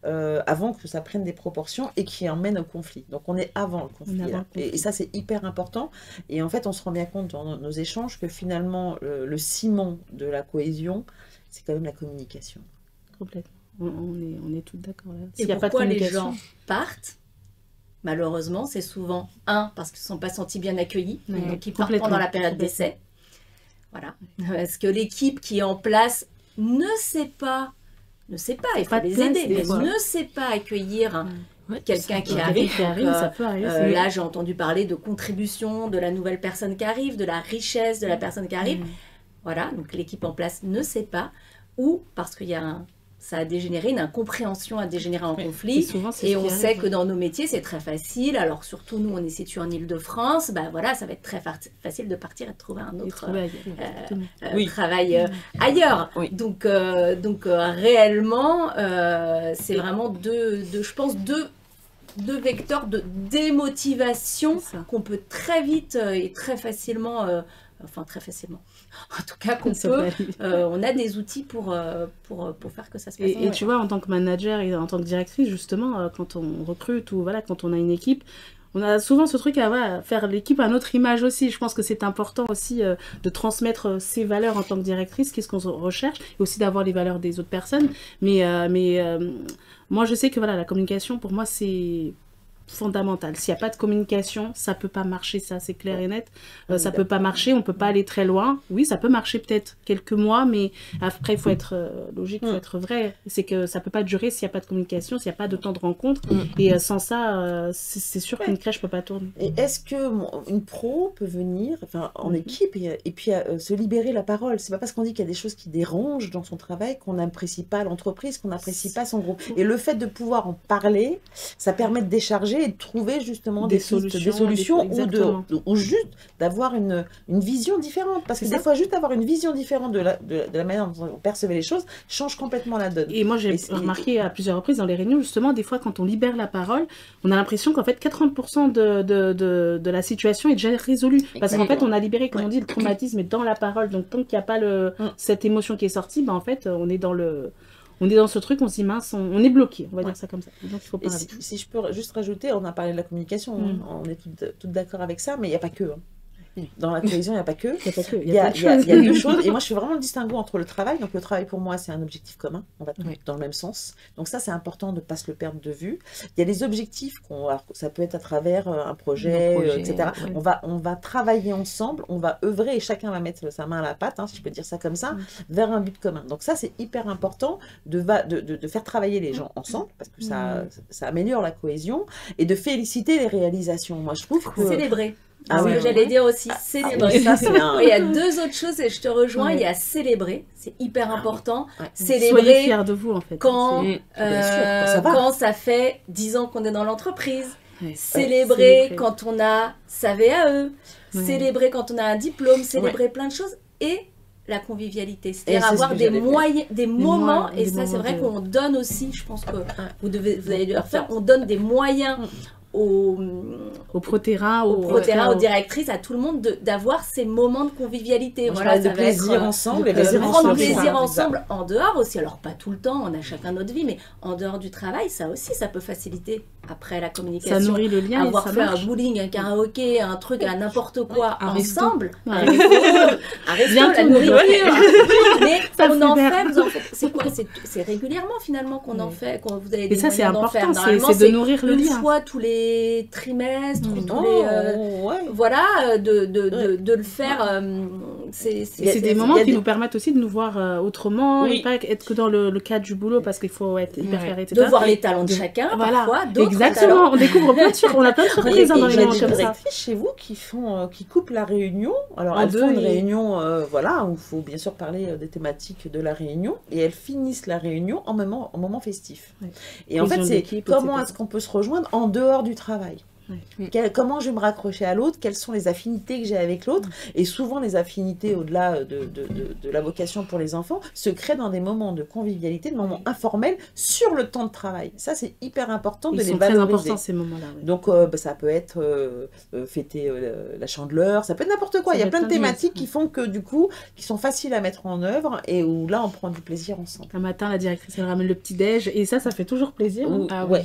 [SPEAKER 3] avant que ça prenne des proportions et qui emmène au conflit. Donc on est avant le conflit. Et ça, c'est hyper important. Et en fait, on se rend bien compte dans nos échanges que finalement, le ciment de la cohésion, c'est quand même la communication.
[SPEAKER 1] Complètement. On est toutes d'accord là.
[SPEAKER 2] Et pourquoi les gens partent? Malheureusement, c'est souvent, parce qu'ils ne se sont pas sentis bien accueillis, donc ils partent pendant la période d'essai. Voilà. Parce que l'équipe qui est en place ne sait pas, il faut les aider, mais ne sait pas accueillir quelqu'un qui arrive.
[SPEAKER 1] Ça peut arriver.
[SPEAKER 2] Là, j'ai entendu parler de contribution de la nouvelle personne qui arrive, de la richesse de la personne qui arrive. Voilà, donc l'équipe en place ne sait pas, ou parce qu'il y a ça a dégénéré, une incompréhension a dégénéré en conflit. Et on sait que dans nos métiers, c'est très facile. Alors surtout, nous, on est situé en Île-de-France. Voilà, ça va être très facile de partir et de trouver un autre travail ailleurs. Oui. Donc réellement, c'est vraiment je pense, deux vecteurs de démotivation qu'on peut très vite et très facilement... très facilement. En tout cas, on a des outils pour faire que ça se passe.
[SPEAKER 1] Et tu vois, en tant que manager et en tant que directrice, justement, quand on recrute ou quand on a une équipe, on a souvent ce truc à faire l'équipe à notre image aussi. Je pense que c'est important aussi de transmettre ses valeurs en tant que directrice, qu'est-ce qu'on recherche, et aussi d'avoir les valeurs des autres personnes. Mais moi, je sais que la communication, pour moi, c'est fondamental. S'il n'y a pas de communication, ça peut pas marcher, ça c'est clair et net. Ça peut pas marcher, on peut pas aller très loin. Oui, ça peut marcher peut-être quelques mois, mais après il faut être logique, il faut être vrai. C'est que ça peut pas durer s'il n'y a pas de communication, s'il n'y a pas de temps de rencontre. Et sans ça, c'est sûr qu'une crèche peut pas tourner.
[SPEAKER 3] Et est-ce que une pro peut venir, en équipe et puis se libérer la parole? C'est pas parce qu'on dit qu'il y a des choses qui dérangent dans son travail qu'on n'apprécie pas l'entreprise, qu'on n'apprécie pas son groupe. Et le fait de pouvoir en parler, ça permet de décharger et de trouver justement des solutions ou juste d'avoir une vision différente. Parce que des fois, juste avoir une vision différente de la manière dont on percevait les choses change complètement la donne.
[SPEAKER 1] Et moi, j'ai remarqué à plusieurs reprises dans les réunions, justement, des fois, quand on libère la parole, on a l'impression qu'en fait, 80% de la situation est déjà résolue. Parce qu'en fait, on a libéré, comme on dit, le traumatisme est dans la parole. Donc, tant qu'il n'y a pas cette émotion qui est sortie, en fait, on est dans ce truc, on se dit mince, on est bloqué, on va dire ça comme ça. Donc, il faut parler.
[SPEAKER 3] Si je peux juste rajouter, on a parlé de la communication, on est toutes d'accord avec ça, mais il n'y a pas que. Dans la cohésion, il n'y a pas que. Il y a deux choses. Et moi, je fais vraiment le distinguo entre le travail. Donc, le travail, pour moi, c'est un objectif commun. On va dans le même sens. Donc, ça, c'est important de ne pas se le perdre de vue. Il y a les objectifs, ça peut être à travers un projet, etc. On va travailler ensemble, on va œuvrer et chacun va mettre sa main à la pâte, si je peux dire ça comme ça, vers un but commun. Donc, ça, c'est hyper important de faire travailler les gens ensemble parce que ça améliore la cohésion et de féliciter les réalisations. Moi, je trouve que...
[SPEAKER 2] Célébrer. Ce que j'allais dire aussi, célébrer. Il y a deux autres choses et je te rejoins. Il y a célébrer, c'est hyper important. Célébrer.
[SPEAKER 1] Soyez fiers de vous en fait.
[SPEAKER 2] Quand ça fait 10 ans qu'on est dans l'entreprise. Célébrer quand on a sa VAE. Célébrer quand on a un diplôme. Célébrer plein de choses. et la convivialité, c'est-à-dire avoir des moyens, des moments, et ça c'est vrai qu'on donne aussi, je pense que vous allez le faire, on donne des moyens aux
[SPEAKER 1] pro-terrain,
[SPEAKER 2] aux directrices, à tout le monde d'avoir ces moments de convivialité.
[SPEAKER 3] Voilà, de plaisir ensemble, et
[SPEAKER 2] prendre plaisir ensemble en dehors aussi. Alors pas tout le temps, on a chacun notre vie, mais en dehors du travail, ça aussi, ça peut faciliter après la communication.
[SPEAKER 1] Ça nourrit le lien.
[SPEAKER 2] Avoir fait un bowling, un karaoké, un truc, à n'importe quoi ensemble.
[SPEAKER 1] Un resto,
[SPEAKER 2] la nourriture. Mais on en fait, c'est quoi? C'est régulièrement finalement qu'on en fait, quand vous avez des moyens d'en faire.
[SPEAKER 1] Et ça c'est important, c'est de nourrir le lien.
[SPEAKER 2] Une fois tous les trimestres, voilà, de le faire.
[SPEAKER 1] C'est des moments qui nous permettent aussi de nous voir autrement, et pas être que dans le cadre du boulot, parce qu'il faut être hyper carré, etc.
[SPEAKER 2] De voir les talents de chacun, parfois, d'autres
[SPEAKER 1] exactement, on découvre plein de choses, on a plein de surprises dans les moments comme ça.
[SPEAKER 3] Chez vous qui coupent la réunion, alors elles font une réunion, voilà, où il faut bien sûr parler des thématiques de la réunion, et elles finissent la réunion en moment festif. Et en fait, c'est comment est-ce qu'on peut se rejoindre en dehors du travail. Comment je vais me raccrocher à l'autre, quelles sont les affinités que j'ai avec l'autre, et souvent les affinités au-delà de la vocation pour les enfants se créent dans des moments de convivialité, des moments informels sur le temps de travail. Ça c'est hyper important de les valoriser. Ils sont très importants
[SPEAKER 1] ces moments-là.
[SPEAKER 3] Donc ça peut être fêter la Chandeleur, ça peut être n'importe quoi. Il y a plein de thématiques qui font que du coup, qui sont faciles à mettre en œuvre et où là on prend du plaisir ensemble.
[SPEAKER 1] Un matin la directrice elle ramène le petit déj et ça fait toujours plaisir.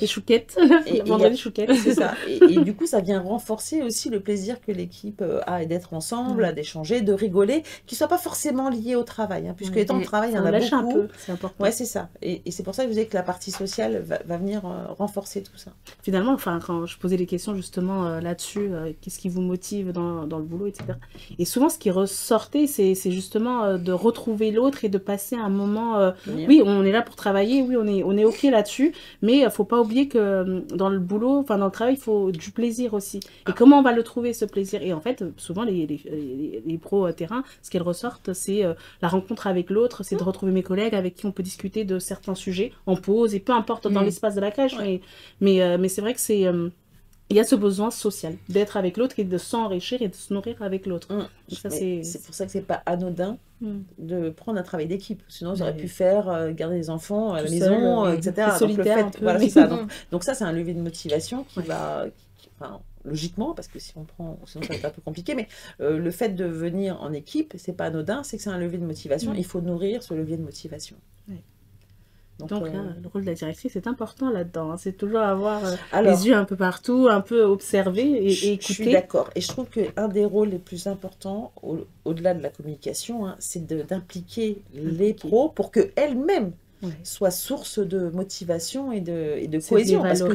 [SPEAKER 1] Les chouquettes, le vendredi chouquettes.
[SPEAKER 3] C'est ça. Et du coup, ça vient renforcer aussi le plaisir que l'équipe a d'être ensemble, d'échanger, de rigoler, qui ne soit pas forcément lié au travail. Puisque les temps de travail, il y en a beaucoup.
[SPEAKER 1] Un peu, c'est important.
[SPEAKER 3] Ouais, c'est ça. Et c'est pour ça que je disais que la partie sociale va venir renforcer tout ça.
[SPEAKER 1] Finalement, quand je posais des questions justement là-dessus, qu'est-ce qui vous motive dans le boulot, etc. Et souvent, ce qui ressortait, c'est justement de retrouver l'autre et de passer un moment... oui, on est là pour travailler, oui, on est OK là-dessus, mais il ne faut pas oublier que dans le boulot, dans le travail, il faut du plaisir aussi. Et comment on va le trouver, ce plaisir? Et en fait, souvent, les pros terrain, ce qu'elles ressortent, c'est la rencontre avec l'autre, c'est de retrouver mes collègues avec qui on peut discuter de certains sujets en pause, et peu importe dans l'espace de la crèche, mais c'est vrai que c'est... il y a ce besoin social d'être avec l'autre et de s'enrichir et de se nourrir avec l'autre.
[SPEAKER 3] C'est pour ça que c'est pas anodin de prendre un travail d'équipe. Sinon, j'aurais pu faire garder les enfants à la maison, etc.
[SPEAKER 1] Solitaire,
[SPEAKER 3] voilà, c'est ça. Donc ça, c'est un levier de motivation qui va... logiquement, parce que si on prend, sinon ça va être un peu compliqué, mais le fait de venir en équipe, c'est pas anodin, c'est que c'est un levier de motivation. Il faut nourrir ce levier de motivation.
[SPEAKER 1] Donc là, le rôle de la directrice est important là-dedans. C'est toujours avoir les yeux un peu partout, un peu observer et écouter.
[SPEAKER 3] Je suis d'accord. Et je trouve qu'un des rôles les plus importants, au-delà de la communication, c'est d'impliquer les pros pour qu'elles-mêmes soit source de motivation et de cohésion. Parce que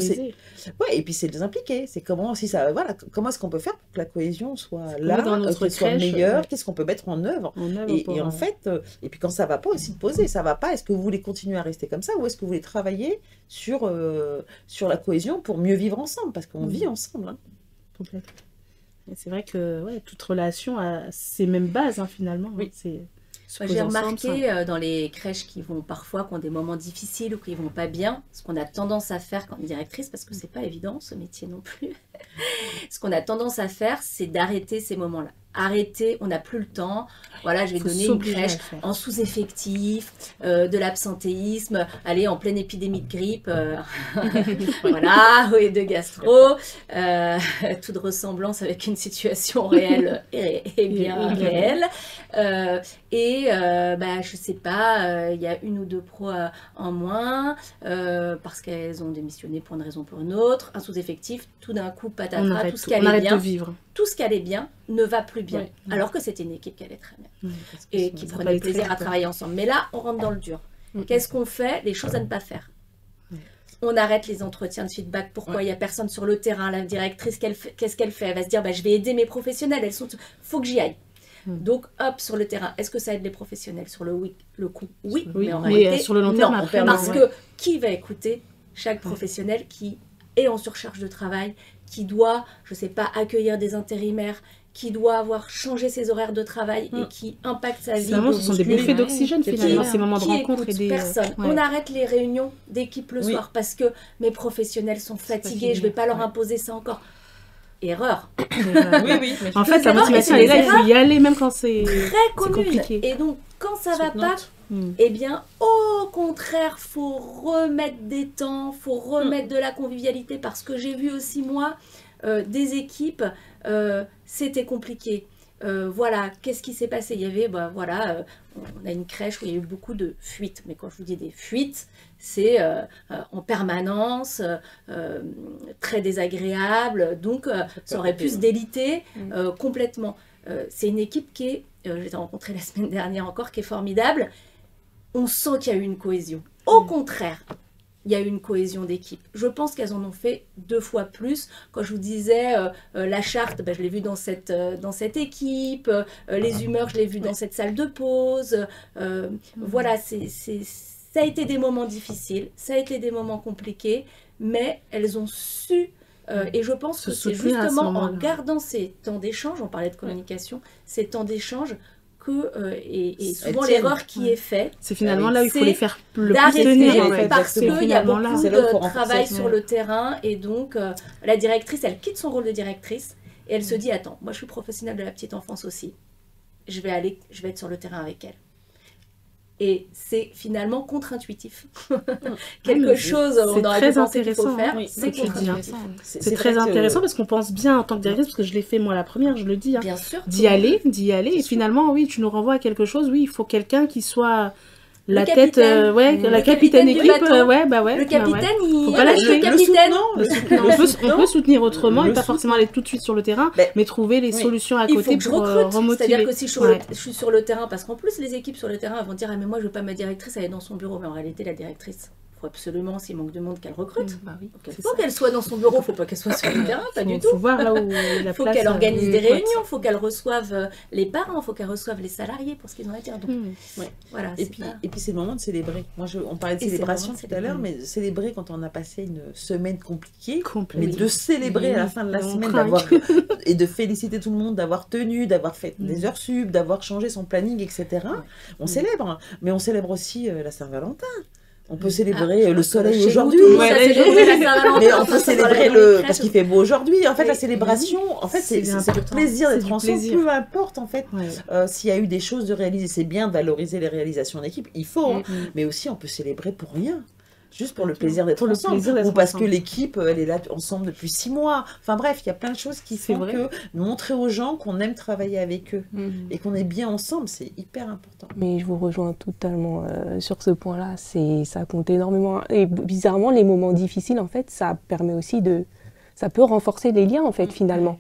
[SPEAKER 3] et puis c'est de les impliquer. C'est comment est-ce qu'on peut faire pour que la cohésion soit là, qu'elle soit meilleure, qu'est-ce qu'on peut mettre en œuvre. Et en fait, et puis quand ça va pas aussi de poser, ça va pas, est-ce que vous voulez continuer à rester comme ça ou est-ce que vous voulez travailler sur la cohésion pour mieux vivre ensemble, parce qu'on vit ensemble.
[SPEAKER 1] Complètement. C'est vrai que toute relation a ses mêmes bases finalement.
[SPEAKER 2] J'ai remarqué dans les crèches qui ont des moments difficiles ou qui vont pas bien, ce qu'on a tendance à faire comme directrice, parce que c'est pas évident ce métier non plus, ce qu'on a tendance à faire, c'est d'arrêter ces moments-là. Arrêter, on n'a plus le temps. Voilà, je vais donner une crèche en sous-effectif, de l'absentéisme, aller en pleine épidémie de grippe, voilà, et de gastro, toute ressemblance avec une situation réelle et bien réelle. Je sais pas, il y a une ou deux pros en moins, parce qu'elles ont démissionné pour une raison ou pour une autre, un sous-effectif, tout d'un coup, patatras, tout ce qui allait bien. Tout ce qui allait bien ne va plus bien, alors que c'était une équipe qui allait très bien et qui prenait plaisir à travailler ensemble. Mais là, on rentre dans le dur. Qu'est-ce qu'on fait? Les choses à ne pas faire. On arrête les entretiens de feedback. Pourquoi il n'y a personne sur le terrain? La directrice, qu'est-ce qu'elle fait? Elle va se dire, je vais aider mes professionnels. Faut que j'y aille. Donc, hop, sur le terrain, est-ce que ça aide les professionnels sur le coup? Oui, mais en réalité,
[SPEAKER 1] sur le long terme,
[SPEAKER 2] non, parce que qui va écouter chaque professionnel qui est en surcharge de travail, qui doit, je ne sais pas, accueillir des intérimaires, qui doit avoir changé ses horaires de travail et qui impacte sa vie.
[SPEAKER 1] Ce sont des bouffées d'oxygène finalement, ces moments de rencontre.
[SPEAKER 2] Personne. On arrête les réunions d'équipe le soir parce que mes professionnels sont fatigués, je ne vais pas leur imposer ça encore. erreur.
[SPEAKER 3] Oui.
[SPEAKER 1] En fait, la motivation, elle est là, il faut y aller même quand c'est compliqué.
[SPEAKER 2] Et donc, quand ça va pas, eh bien, au contraire, faut remettre des temps, faut remettre de la convivialité, parce que j'ai vu aussi, moi, des équipes, c'était compliqué. Voilà, qu'est-ce qui s'est passé? Il y avait, on a une crèche où il y a eu beaucoup de fuites. Mais quand je vous dis des fuites, c'est en permanence, très désagréable. Donc, ça aurait pu se déliter complètement. C'est une équipe qui est, je l'ai rencontrée la semaine dernière encore, qui est formidable. On sent qu'il y a eu une cohésion. Au contraire, il y a eu une cohésion d'équipe. Je pense qu'elles en ont fait 2 fois plus. Quand je vous disais la charte, je l'ai vue dans cette équipe. Les humeurs, je l'ai vue dans cette salle de pause. Voilà, ça a été des moments difficiles, ça a été des moments compliqués, mais elles ont su... et je pense que c'est justement en gardant ces temps d'échange, on parlait de communication, ces temps d'échange, et souvent l'erreur qui est faite,
[SPEAKER 1] c'est finalement là où il faut les faire le plus tenir, en fait,
[SPEAKER 2] parce qu'il y a beaucoup de travail sur le terrain, et donc la directrice, elle quitte son rôle de directrice et elle se dit, attends, moi je suis professionnelle de la petite enfance aussi, je vais être sur le terrain avec elle. Et c'est finalement contre-intuitif. Quelque chose on aurait pensé qu'il faut faire, c'est contre-intuitif.
[SPEAKER 1] C'est très intéressant parce qu'on pense bien en tant que directrice, parce que je l'ai fait moi la première, je le dis,
[SPEAKER 2] bien sûr,
[SPEAKER 1] d'y aller, et finalement, oui, tu nous renvoies à quelque chose, oui, il faut quelqu'un qui soit... La capitaine équipe,
[SPEAKER 2] le capitaine,
[SPEAKER 1] faut pas lâcher. On peut soutenir autrement et pas forcément aller tout de suite sur le terrain, mais trouver les solutions à côté pour remotiver.
[SPEAKER 2] C'est-à-dire que si je suis sur le terrain, parce qu'en plus les équipes sur le terrain vont dire, ah mais moi je veux pas ma directrice, elle est dans son bureau, mais en réalité la directrice, faut absolument, s'il manque de monde, qu'elle recrute. Il faut qu'elle soit dans son bureau, il ne faut pas qu'elle soit sur le terrain, pas du tout.
[SPEAKER 1] Il faut voir là où la
[SPEAKER 2] faut qu'elle organise des réunions, il faut qu'elle reçoive les parents, il faut qu'elle reçoive les salariés pour ce qu'ils ont à dire. Donc, voilà, et puis
[SPEAKER 3] c'est le moment de célébrer. On parlait de célébration tout à l'heure, mais célébrer quand on a passé une semaine compliquée, mais de célébrer à la fin de la semaine, et de féliciter tout le monde d'avoir tenu, d'avoir fait des heures sub, d'avoir changé son planning, etc. On célèbre, mais on célèbre aussi la Saint-Valentin. On peut célébrer le soleil aujourd'hui, mais on peut célébrer parce qu'il fait beau aujourd'hui. En fait, la célébration, en fait, c'est le plaisir d'être ensemble. Peu importe, en fait, s'il y a eu des choses de réaliser, c'est bien de valoriser les réalisations d'équipe. Il faut, mais aussi on peut célébrer pour rien. Juste pour le plaisir d'être ensemble, ou parce que l'équipe, elle est là ensemble depuis 6 mois. Enfin bref, il y a plein de choses qui font que montrer aux gens qu'on aime travailler avec eux et qu'on est bien ensemble, c'est hyper important.
[SPEAKER 5] Mais je vous rejoins totalement sur ce point-là, ça compte énormément. Et bizarrement, les moments difficiles, en fait, ça permet aussi ça peut renforcer les liens, en fait, finalement.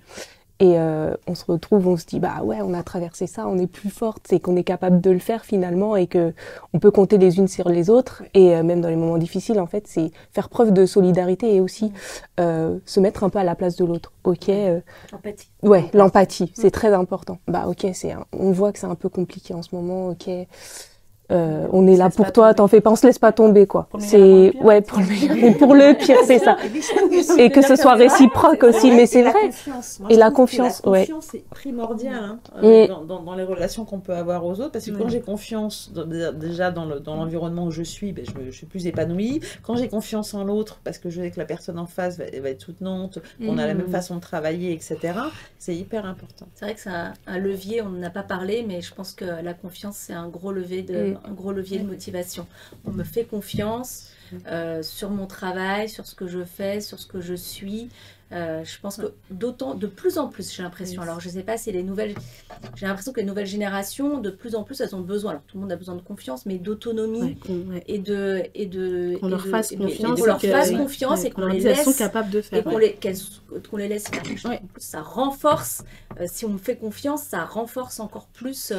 [SPEAKER 5] Et on se retrouve, on se dit, bah ouais, on a traversé ça, on est plus forte, c'est qu'on est capable de le faire finalement et que on peut compter les unes sur les autres. Et même dans les moments difficiles, en fait, c'est faire preuve de solidarité et aussi se mettre un peu à la place de l'autre.
[SPEAKER 2] L'empathie.
[SPEAKER 5] Ouais, l'empathie, c'est très important. Bah ok, on voit que c'est un peu compliqué en ce moment, ok. On est là pour toi, t'en fais pas, on se laisse pas tomber, quoi. C'est, pour le meilleur et pour le pire, c'est ça. Et que ce soit réciproque aussi, mais c'est vrai. Et la confiance,
[SPEAKER 3] la confiance est primordiale, dans les relations qu'on peut avoir aux autres, parce que quand j'ai confiance, déjà dans l'environnement où je suis, je suis plus épanouie. Quand j'ai confiance en l'autre, parce que je sais que la personne en face va être soutenante, qu'on a la même façon de travailler, etc., c'est hyper important.
[SPEAKER 2] C'est vrai que c'est un levier, on n'en a pas parlé, mais je pense que la confiance, c'est un gros levier de motivation. On me fait confiance sur mon travail, sur ce que je fais, sur ce que je suis. Je pense que de plus en plus, j'ai l'impression, alors je ne sais pas si j'ai l'impression que les nouvelles générations, de plus en plus, elles ont besoin, alors tout le monde a besoin de confiance, mais d'autonomie
[SPEAKER 1] qu'on leur fasse confiance
[SPEAKER 2] et qu'on les laisse,
[SPEAKER 1] sont capables de faire,
[SPEAKER 2] et qu'on les laisse faire. En plus, ça renforce, si on me fait confiance, ça renforce encore plus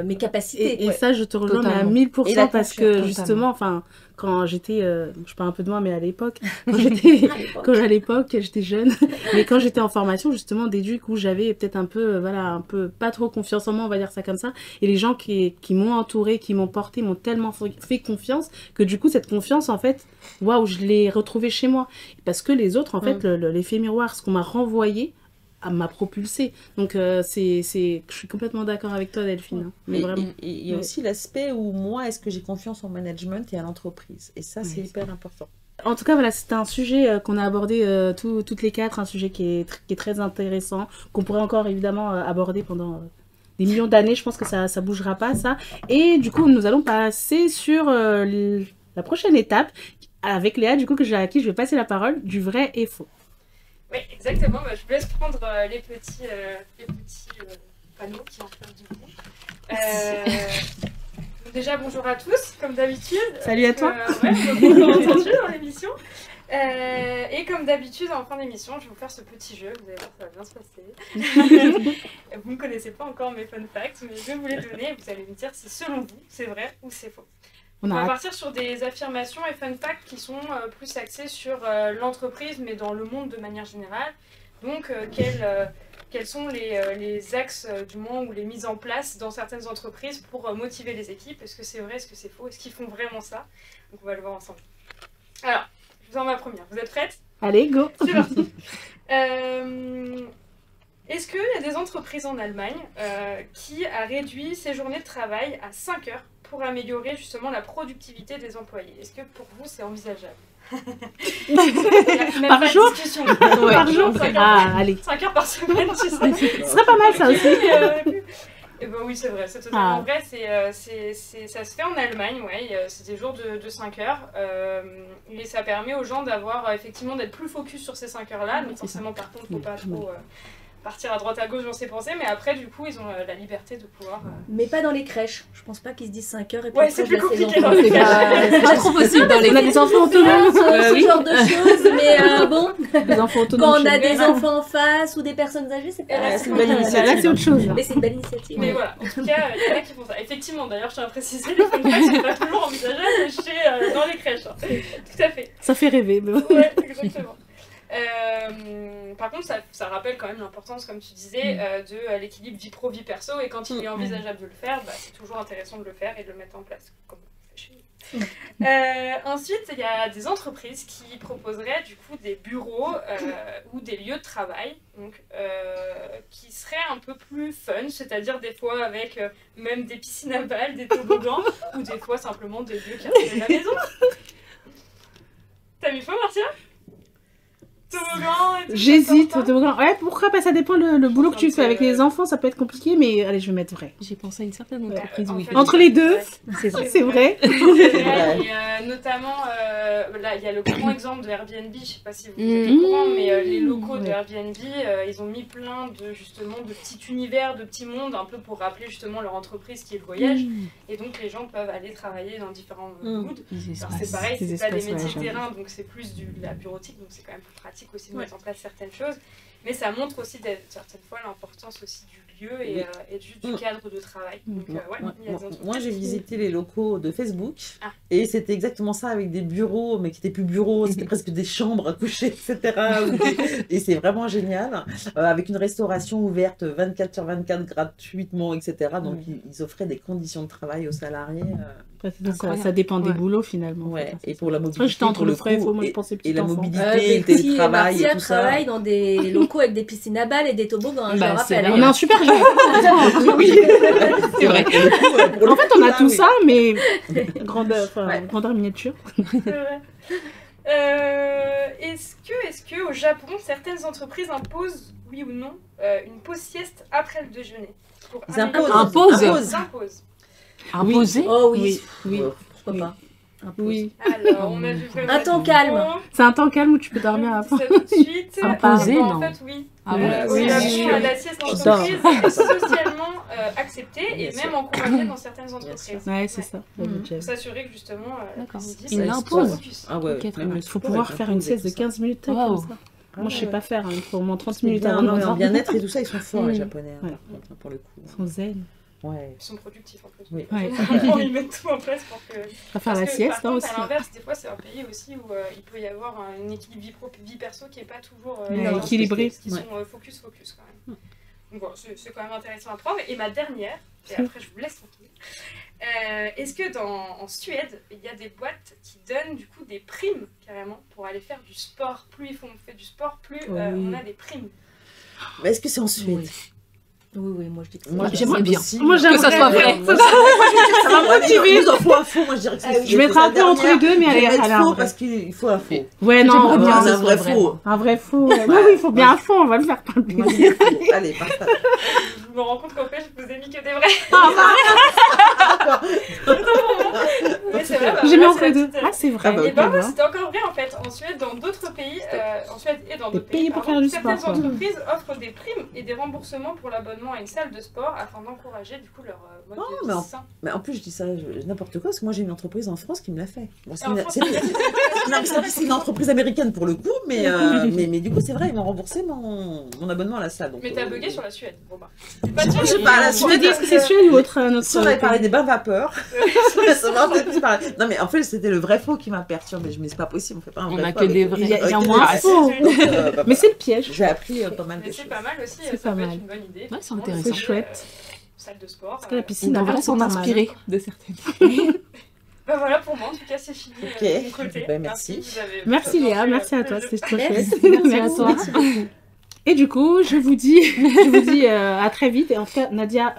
[SPEAKER 2] mes capacités.
[SPEAKER 1] Et ça, je te rejoins à 1000% parce que justement, quand j'étais, je parle un peu de moi, mais à l'époque, à l'époque, j'étais jeune, mais quand j'étais en formation, justement, d'éduc, où j'avais peut-être un peu pas trop confiance en moi, on va dire ça comme ça, et les gens qui m'ont entourée, qui m'ont porté, m'ont tellement fait confiance, que du coup, cette confiance, en fait, waouh, je l'ai retrouvée chez moi. Parce que les autres, en fait, l'effet miroir, ce qu'on m'a renvoyé, m'a propulsée. Donc, je suis complètement d'accord avec toi, Delphine. Mais vraiment.
[SPEAKER 3] Et il y a aussi l'aspect où moi, est-ce que j'ai confiance en management et à l'entreprise. Et ça, c'est hyper important.
[SPEAKER 1] En tout cas, voilà, c'est un sujet qu'on a abordé toutes les quatre, un sujet qui est très intéressant, qu'on pourrait encore évidemment aborder pendant des millions d'années. Je pense que ça bougera pas, ça. Et du coup, nous allons passer sur la prochaine étape avec Léa, du coup, à qui je vais passer la parole, du vrai et faux.
[SPEAKER 4] Oui, exactement. Bah, je vous laisse prendre les petits panneaux qui en font du coup. Déjà, bonjour à tous, comme d'habitude.
[SPEAKER 1] Salut à toi.
[SPEAKER 4] Ouais, bonjour entendu dans l'émission. Et comme d'habitude, en fin d'émission, je vais vous faire ce petit jeu. Vous allez voir, ça va bien se passer. Vous ne connaissez pas encore mes fun facts, mais je vais vous les donner. Vous allez me dire si, selon vous, c'est vrai ou c'est faux. On va partir sur des affirmations et fun facts qui sont plus axés sur l'entreprise, mais dans le monde de manière générale. Donc, quels sont les axes, du moins, ou les mises en place dans certaines entreprises pour motiver les équipes? Est-ce que c'est vrai? Est-ce que c'est faux? Est-ce qu'ils font vraiment ça? Donc, on va le voir ensemble. Alors, je vous en ma première. Vous êtes prêtes?
[SPEAKER 1] Allez, go!
[SPEAKER 4] C'est parti. Est-ce qu'il y a des entreprises en Allemagne qui a réduit ses journées de travail à 5 heures pour améliorer justement la productivité des employés? Est-ce que pour vous, c'est envisageable?
[SPEAKER 1] Par jour?
[SPEAKER 4] Ouais. Par jour, 5 heures,
[SPEAKER 1] allez.
[SPEAKER 4] 5 heures par semaine, tu sais.
[SPEAKER 1] Ce serait pas mal, ça aussi.
[SPEAKER 4] Et ben oui, c'est vrai, c'est totalement vrai. Ça se fait en Allemagne, ouais. C'est des jours de 5 heures. Et ça permet aux gens d'avoir, effectivement, d'être plus focus sur ces 5 heures-là. Donc forcément, par contre, il ne faut pas trop partir à droite à gauche, j'en sais penser, mais après, du coup, ils ont la liberté de pouvoir...
[SPEAKER 2] Mais pas dans les crèches. Je pense pas qu'ils se disent 5 heures et puis
[SPEAKER 4] ouais, c'est plus compliqué dans
[SPEAKER 2] les
[SPEAKER 4] crèches.
[SPEAKER 2] C'est pas trop possible dans les...
[SPEAKER 1] On a des enfants autonomes,
[SPEAKER 2] ce genre de choses, mais bon,
[SPEAKER 1] des enfants autonomes,
[SPEAKER 2] quand on a des enfants en face ou des personnes âgées, c'est pas...
[SPEAKER 3] c'est une belle initiative.
[SPEAKER 1] Là, c'est autre chose.
[SPEAKER 2] Mais c'est une belle initiative.
[SPEAKER 4] Mais voilà, en tout cas, il y en a qui font ça. Effectivement, d'ailleurs, je tiens à préciser, les fun facts sont pas toujours envisageables dans les crèches. Hein. Tout à fait.
[SPEAKER 1] Ça fait rêver. Mais...
[SPEAKER 4] Ouais, exactement. Par contre, ça rappelle quand même l'importance, comme tu disais, de l'équilibre vie pro, vie perso, et quand il est envisageable de le faire, c'est toujours intéressant de le faire et de le mettre en place, comme on fait chez nous. Ensuite, il y a des entreprises qui proposeraient du coup des bureaux ou des lieux de travail, donc, qui seraient un peu plus fun, c'est-à-dire des fois avec même des piscines à balles, des toboggans, ou des fois simplement des lieux qui rappellent la maison. T'as mis faux, Marcia?
[SPEAKER 1] J'hésite, toboggan. Ouais, pourquoi? Bah, ça dépend le boulot que tu fais. Avec les enfants, ça peut être compliqué, mais allez, je vais mettre vrai.
[SPEAKER 5] J'ai pensé à une certaine entreprise, oui.
[SPEAKER 1] Entre les deux, c'est vrai.
[SPEAKER 4] Et notamment, là, il y a le grand exemple de Airbnb. Je sais pas si vous êtes au courant, mais les locaux de Airbnb, ils ont mis plein de, justement, de petits univers, de petits mondes, un peu pour rappeler justement leur entreprise qui est le voyage. Et donc, les gens peuvent aller travailler dans différents moods. Alors, c'est pareil, c'est pas des métiers de terrain, donc c'est plus de la bureautique, donc c'est quand même plus pratique aussi de mettre en place certaines choses, mais ça montre aussi certaines fois l'importance aussi du lieu et du cadre de travail. Donc,
[SPEAKER 3] moi j'ai visité les locaux de Facebook et c'était exactement ça, avec des bureaux, mais qui n'étaient plus bureaux, c'était presque des chambres à coucher, etc. Et c'est vraiment génial, avec une restauration ouverte 24/24 gratuitement, etc. Donc ils offraient des conditions de travail aux salariés.
[SPEAKER 1] Ça dépend des boulots finalement.
[SPEAKER 3] Ouais. Et pour la mobilité,
[SPEAKER 1] j'étais entre le frais, moi je pensais
[SPEAKER 3] et la mobilité, le télétravail et tout ça.
[SPEAKER 2] Travaille dans des locaux avec des piscines à balles et des toboggans, je le rappelle.
[SPEAKER 1] On a un super jeu.
[SPEAKER 5] Oui, c'est vrai.
[SPEAKER 1] En fait, on a tout ça, mais grandeur miniature.
[SPEAKER 4] Est-ce que au Japon, certaines entreprises imposent, oui ou non, une pause sieste après le déjeuner?
[SPEAKER 3] Ils imposent.
[SPEAKER 5] Imposé?
[SPEAKER 2] Oh oui. Pourquoi pas?
[SPEAKER 1] Oui.
[SPEAKER 4] Alors, on a vu
[SPEAKER 2] un temps calme.
[SPEAKER 1] C'est un temps calme où tu peux dormir à la fin.
[SPEAKER 4] Tout de suite.
[SPEAKER 5] Imposé, non?
[SPEAKER 4] En fait, oui.
[SPEAKER 5] Oui,
[SPEAKER 4] la sieste en entreprise est socialement acceptée et même encouragée dans certaines entreprises.
[SPEAKER 1] Ouais, c'est ça.
[SPEAKER 4] Pour s'assurer que justement,
[SPEAKER 5] il l'impose.
[SPEAKER 1] Il faut pouvoir faire une sieste de 15 minutes comme ça. Moi, je sais pas faire. Il faut au moins 30 minutes avant de
[SPEAKER 3] en bien-être et tout ça, ils sont forts, les Japonais, pour le coup.
[SPEAKER 1] Ils sont zen.
[SPEAKER 4] Ouais. Ils sont productifs en plus.
[SPEAKER 3] Oui.
[SPEAKER 4] Ils mettent tout en place pour que...
[SPEAKER 1] faire la sieste,
[SPEAKER 4] par contre,
[SPEAKER 1] aussi.
[SPEAKER 4] À l'inverse, des fois, c'est un pays aussi où il peut y avoir un équilibre vie pro, vie perso qui n'est pas toujours
[SPEAKER 1] équilibré.
[SPEAKER 4] Qui sont focus quand même. Donc voilà, c'est quand même intéressant à prendre. Et ma dernière, et après je vous laisse tranquille. Est-ce que en Suède, il y a des boîtes qui donnent du coup des primes carrément pour aller faire du sport? Plus on fait du sport, plus on a des primes.
[SPEAKER 3] Est-ce que c'est en Suède?
[SPEAKER 2] Oui, moi je dis que c'est
[SPEAKER 3] Moi,
[SPEAKER 6] j'aimerais bien.
[SPEAKER 1] Moi, j'aimerais
[SPEAKER 6] que ça soit vrai.
[SPEAKER 1] Ça va motiver.
[SPEAKER 3] Nous en faut un faux, moi je dirais que c'est
[SPEAKER 1] Je mettrai un peu entre les deux, mais
[SPEAKER 3] allez,
[SPEAKER 1] elle a un
[SPEAKER 3] faux
[SPEAKER 1] vrai.
[SPEAKER 3] parce qu'il faut un faux.
[SPEAKER 1] Ouais, non,
[SPEAKER 6] J'aimerais bien
[SPEAKER 3] un
[SPEAKER 6] que ce
[SPEAKER 3] vrai
[SPEAKER 6] soit
[SPEAKER 3] faux.
[SPEAKER 1] un vrai faux. Oui, il faut bien un faux, on va le faire par le
[SPEAKER 3] Moi, je
[SPEAKER 1] plaisir.
[SPEAKER 3] dis faux. Allez, parfait.
[SPEAKER 4] Je me rends compte qu'en fait, je vous ai mis que des vrais. Mais c'est vrai, bah,
[SPEAKER 1] J'ai mis
[SPEAKER 4] voilà,
[SPEAKER 1] entre
[SPEAKER 4] c'est
[SPEAKER 1] les
[SPEAKER 4] la
[SPEAKER 1] deux.
[SPEAKER 4] petite,
[SPEAKER 1] Ah, c'est vrai.
[SPEAKER 3] Ah bah,
[SPEAKER 4] Et ben
[SPEAKER 1] D'accord.
[SPEAKER 4] c'était encore bien en fait. En Suède, dans d'autres pays, en Suède et dans
[SPEAKER 1] Des
[SPEAKER 4] d'autres
[SPEAKER 1] pays pour
[SPEAKER 4] pardon,
[SPEAKER 1] faire du
[SPEAKER 4] certaines
[SPEAKER 1] sport, quoi.
[SPEAKER 4] entreprises offrent des primes et des remboursements pour l'abonnement à une salle de sport afin d'encourager du coup leur mode
[SPEAKER 3] Non,
[SPEAKER 4] de
[SPEAKER 3] mais
[SPEAKER 4] vie sain.
[SPEAKER 3] Mais en plus, je dis ça n'importe quoi, parce que moi j'ai une entreprise en France qui me l'a fait. Bon,
[SPEAKER 4] Et en France,
[SPEAKER 3] c'est une entreprise américaine pour le coup, mais du coup, c'est vrai, ils m'ont remboursé mon abonnement à la salle. Donc,
[SPEAKER 4] Mais t'as bugué sur la Suède, Robin.
[SPEAKER 3] Je sais pas, la
[SPEAKER 1] Tu me
[SPEAKER 3] Suède,
[SPEAKER 1] dis, est-ce que c'est Suède ou autre
[SPEAKER 3] si on avait parlé des bains vapeur, ça m'aurait peut-être plus parlé. Non, mais en fait, c'était le vrai faux qui m'a perturbé. Je me dis, c'est pas possible, on fait pas un
[SPEAKER 6] On
[SPEAKER 3] vrai
[SPEAKER 6] a
[SPEAKER 3] faux
[SPEAKER 6] que
[SPEAKER 3] avec-
[SPEAKER 6] des vrais.
[SPEAKER 1] Il y a
[SPEAKER 3] Ok,
[SPEAKER 1] moins
[SPEAKER 3] ah,
[SPEAKER 1] faux.
[SPEAKER 3] donc,
[SPEAKER 1] Mais c'est le piège.
[SPEAKER 3] J'ai appris pas mal de
[SPEAKER 4] Mais
[SPEAKER 3] choses.
[SPEAKER 4] c'est pas mal aussi,
[SPEAKER 1] C'est
[SPEAKER 4] ça
[SPEAKER 1] pas
[SPEAKER 4] peut
[SPEAKER 1] mal.
[SPEAKER 4] être une bonne idée.
[SPEAKER 6] Ouais, c'est
[SPEAKER 4] effectivement,
[SPEAKER 6] intéressant.
[SPEAKER 4] de
[SPEAKER 1] C'est chouette.
[SPEAKER 4] Salle de sport.
[SPEAKER 1] Parce que la piscine,
[SPEAKER 6] On
[SPEAKER 1] à
[SPEAKER 6] devrait
[SPEAKER 1] Rennes,
[SPEAKER 6] s'en
[SPEAKER 1] c'est pas mal.
[SPEAKER 6] inspirer de certaines.
[SPEAKER 4] Bah voilà pour moi, en tout cas c'est fini
[SPEAKER 3] Ok.
[SPEAKER 4] de mon côté.
[SPEAKER 3] Ben, merci.
[SPEAKER 4] Vous avez
[SPEAKER 1] Merci
[SPEAKER 4] bien
[SPEAKER 1] Léa,
[SPEAKER 4] fait,
[SPEAKER 1] merci à toi,
[SPEAKER 4] le jeu.
[SPEAKER 1] c'était trop chouette.
[SPEAKER 2] Merci à toi.
[SPEAKER 1] Et du coup, je vous dis à très vite. Et en tout cas, Nadia,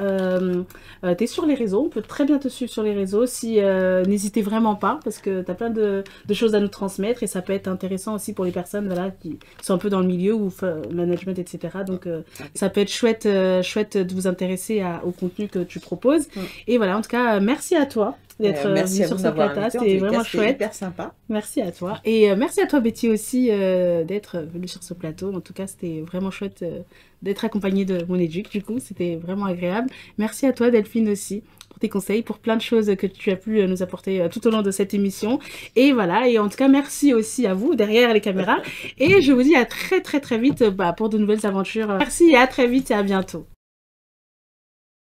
[SPEAKER 1] t'es sur les réseaux. On peut très bien te suivre sur les réseaux. Si n'hésitez vraiment pas, parce que t'as plein de choses à nous transmettre et ça peut être intéressant aussi pour les personnes voilà qui sont un peu dans le milieu ou management, etc. Donc ça peut être chouette de vous intéresser au contenu que tu proposes. Et voilà, en tout cas, merci à toi d'être
[SPEAKER 3] Merci
[SPEAKER 1] venu
[SPEAKER 3] à
[SPEAKER 1] sur
[SPEAKER 3] vous
[SPEAKER 1] ce
[SPEAKER 3] d'avoir
[SPEAKER 1] plateau.
[SPEAKER 3] invité. En
[SPEAKER 1] C'était
[SPEAKER 3] tous les cas,
[SPEAKER 1] vraiment
[SPEAKER 3] c'était
[SPEAKER 1] chouette.
[SPEAKER 3] hyper sympa.
[SPEAKER 1] Merci à toi. Et merci à toi, Betty, aussi, d'être venue sur ce plateau. En tout cas, c'était vraiment chouette d'être accompagnée de mon éduc. Du coup, c'était vraiment agréable. Merci à toi, Delphine, aussi, pour tes conseils, pour plein de choses que tu as pu nous apporter tout au long de cette émission. Et voilà. Et en tout cas, merci aussi à vous, derrière les caméras. Et je vous dis à très, très, très vite pour de nouvelles aventures. Merci et à très vite et à bientôt.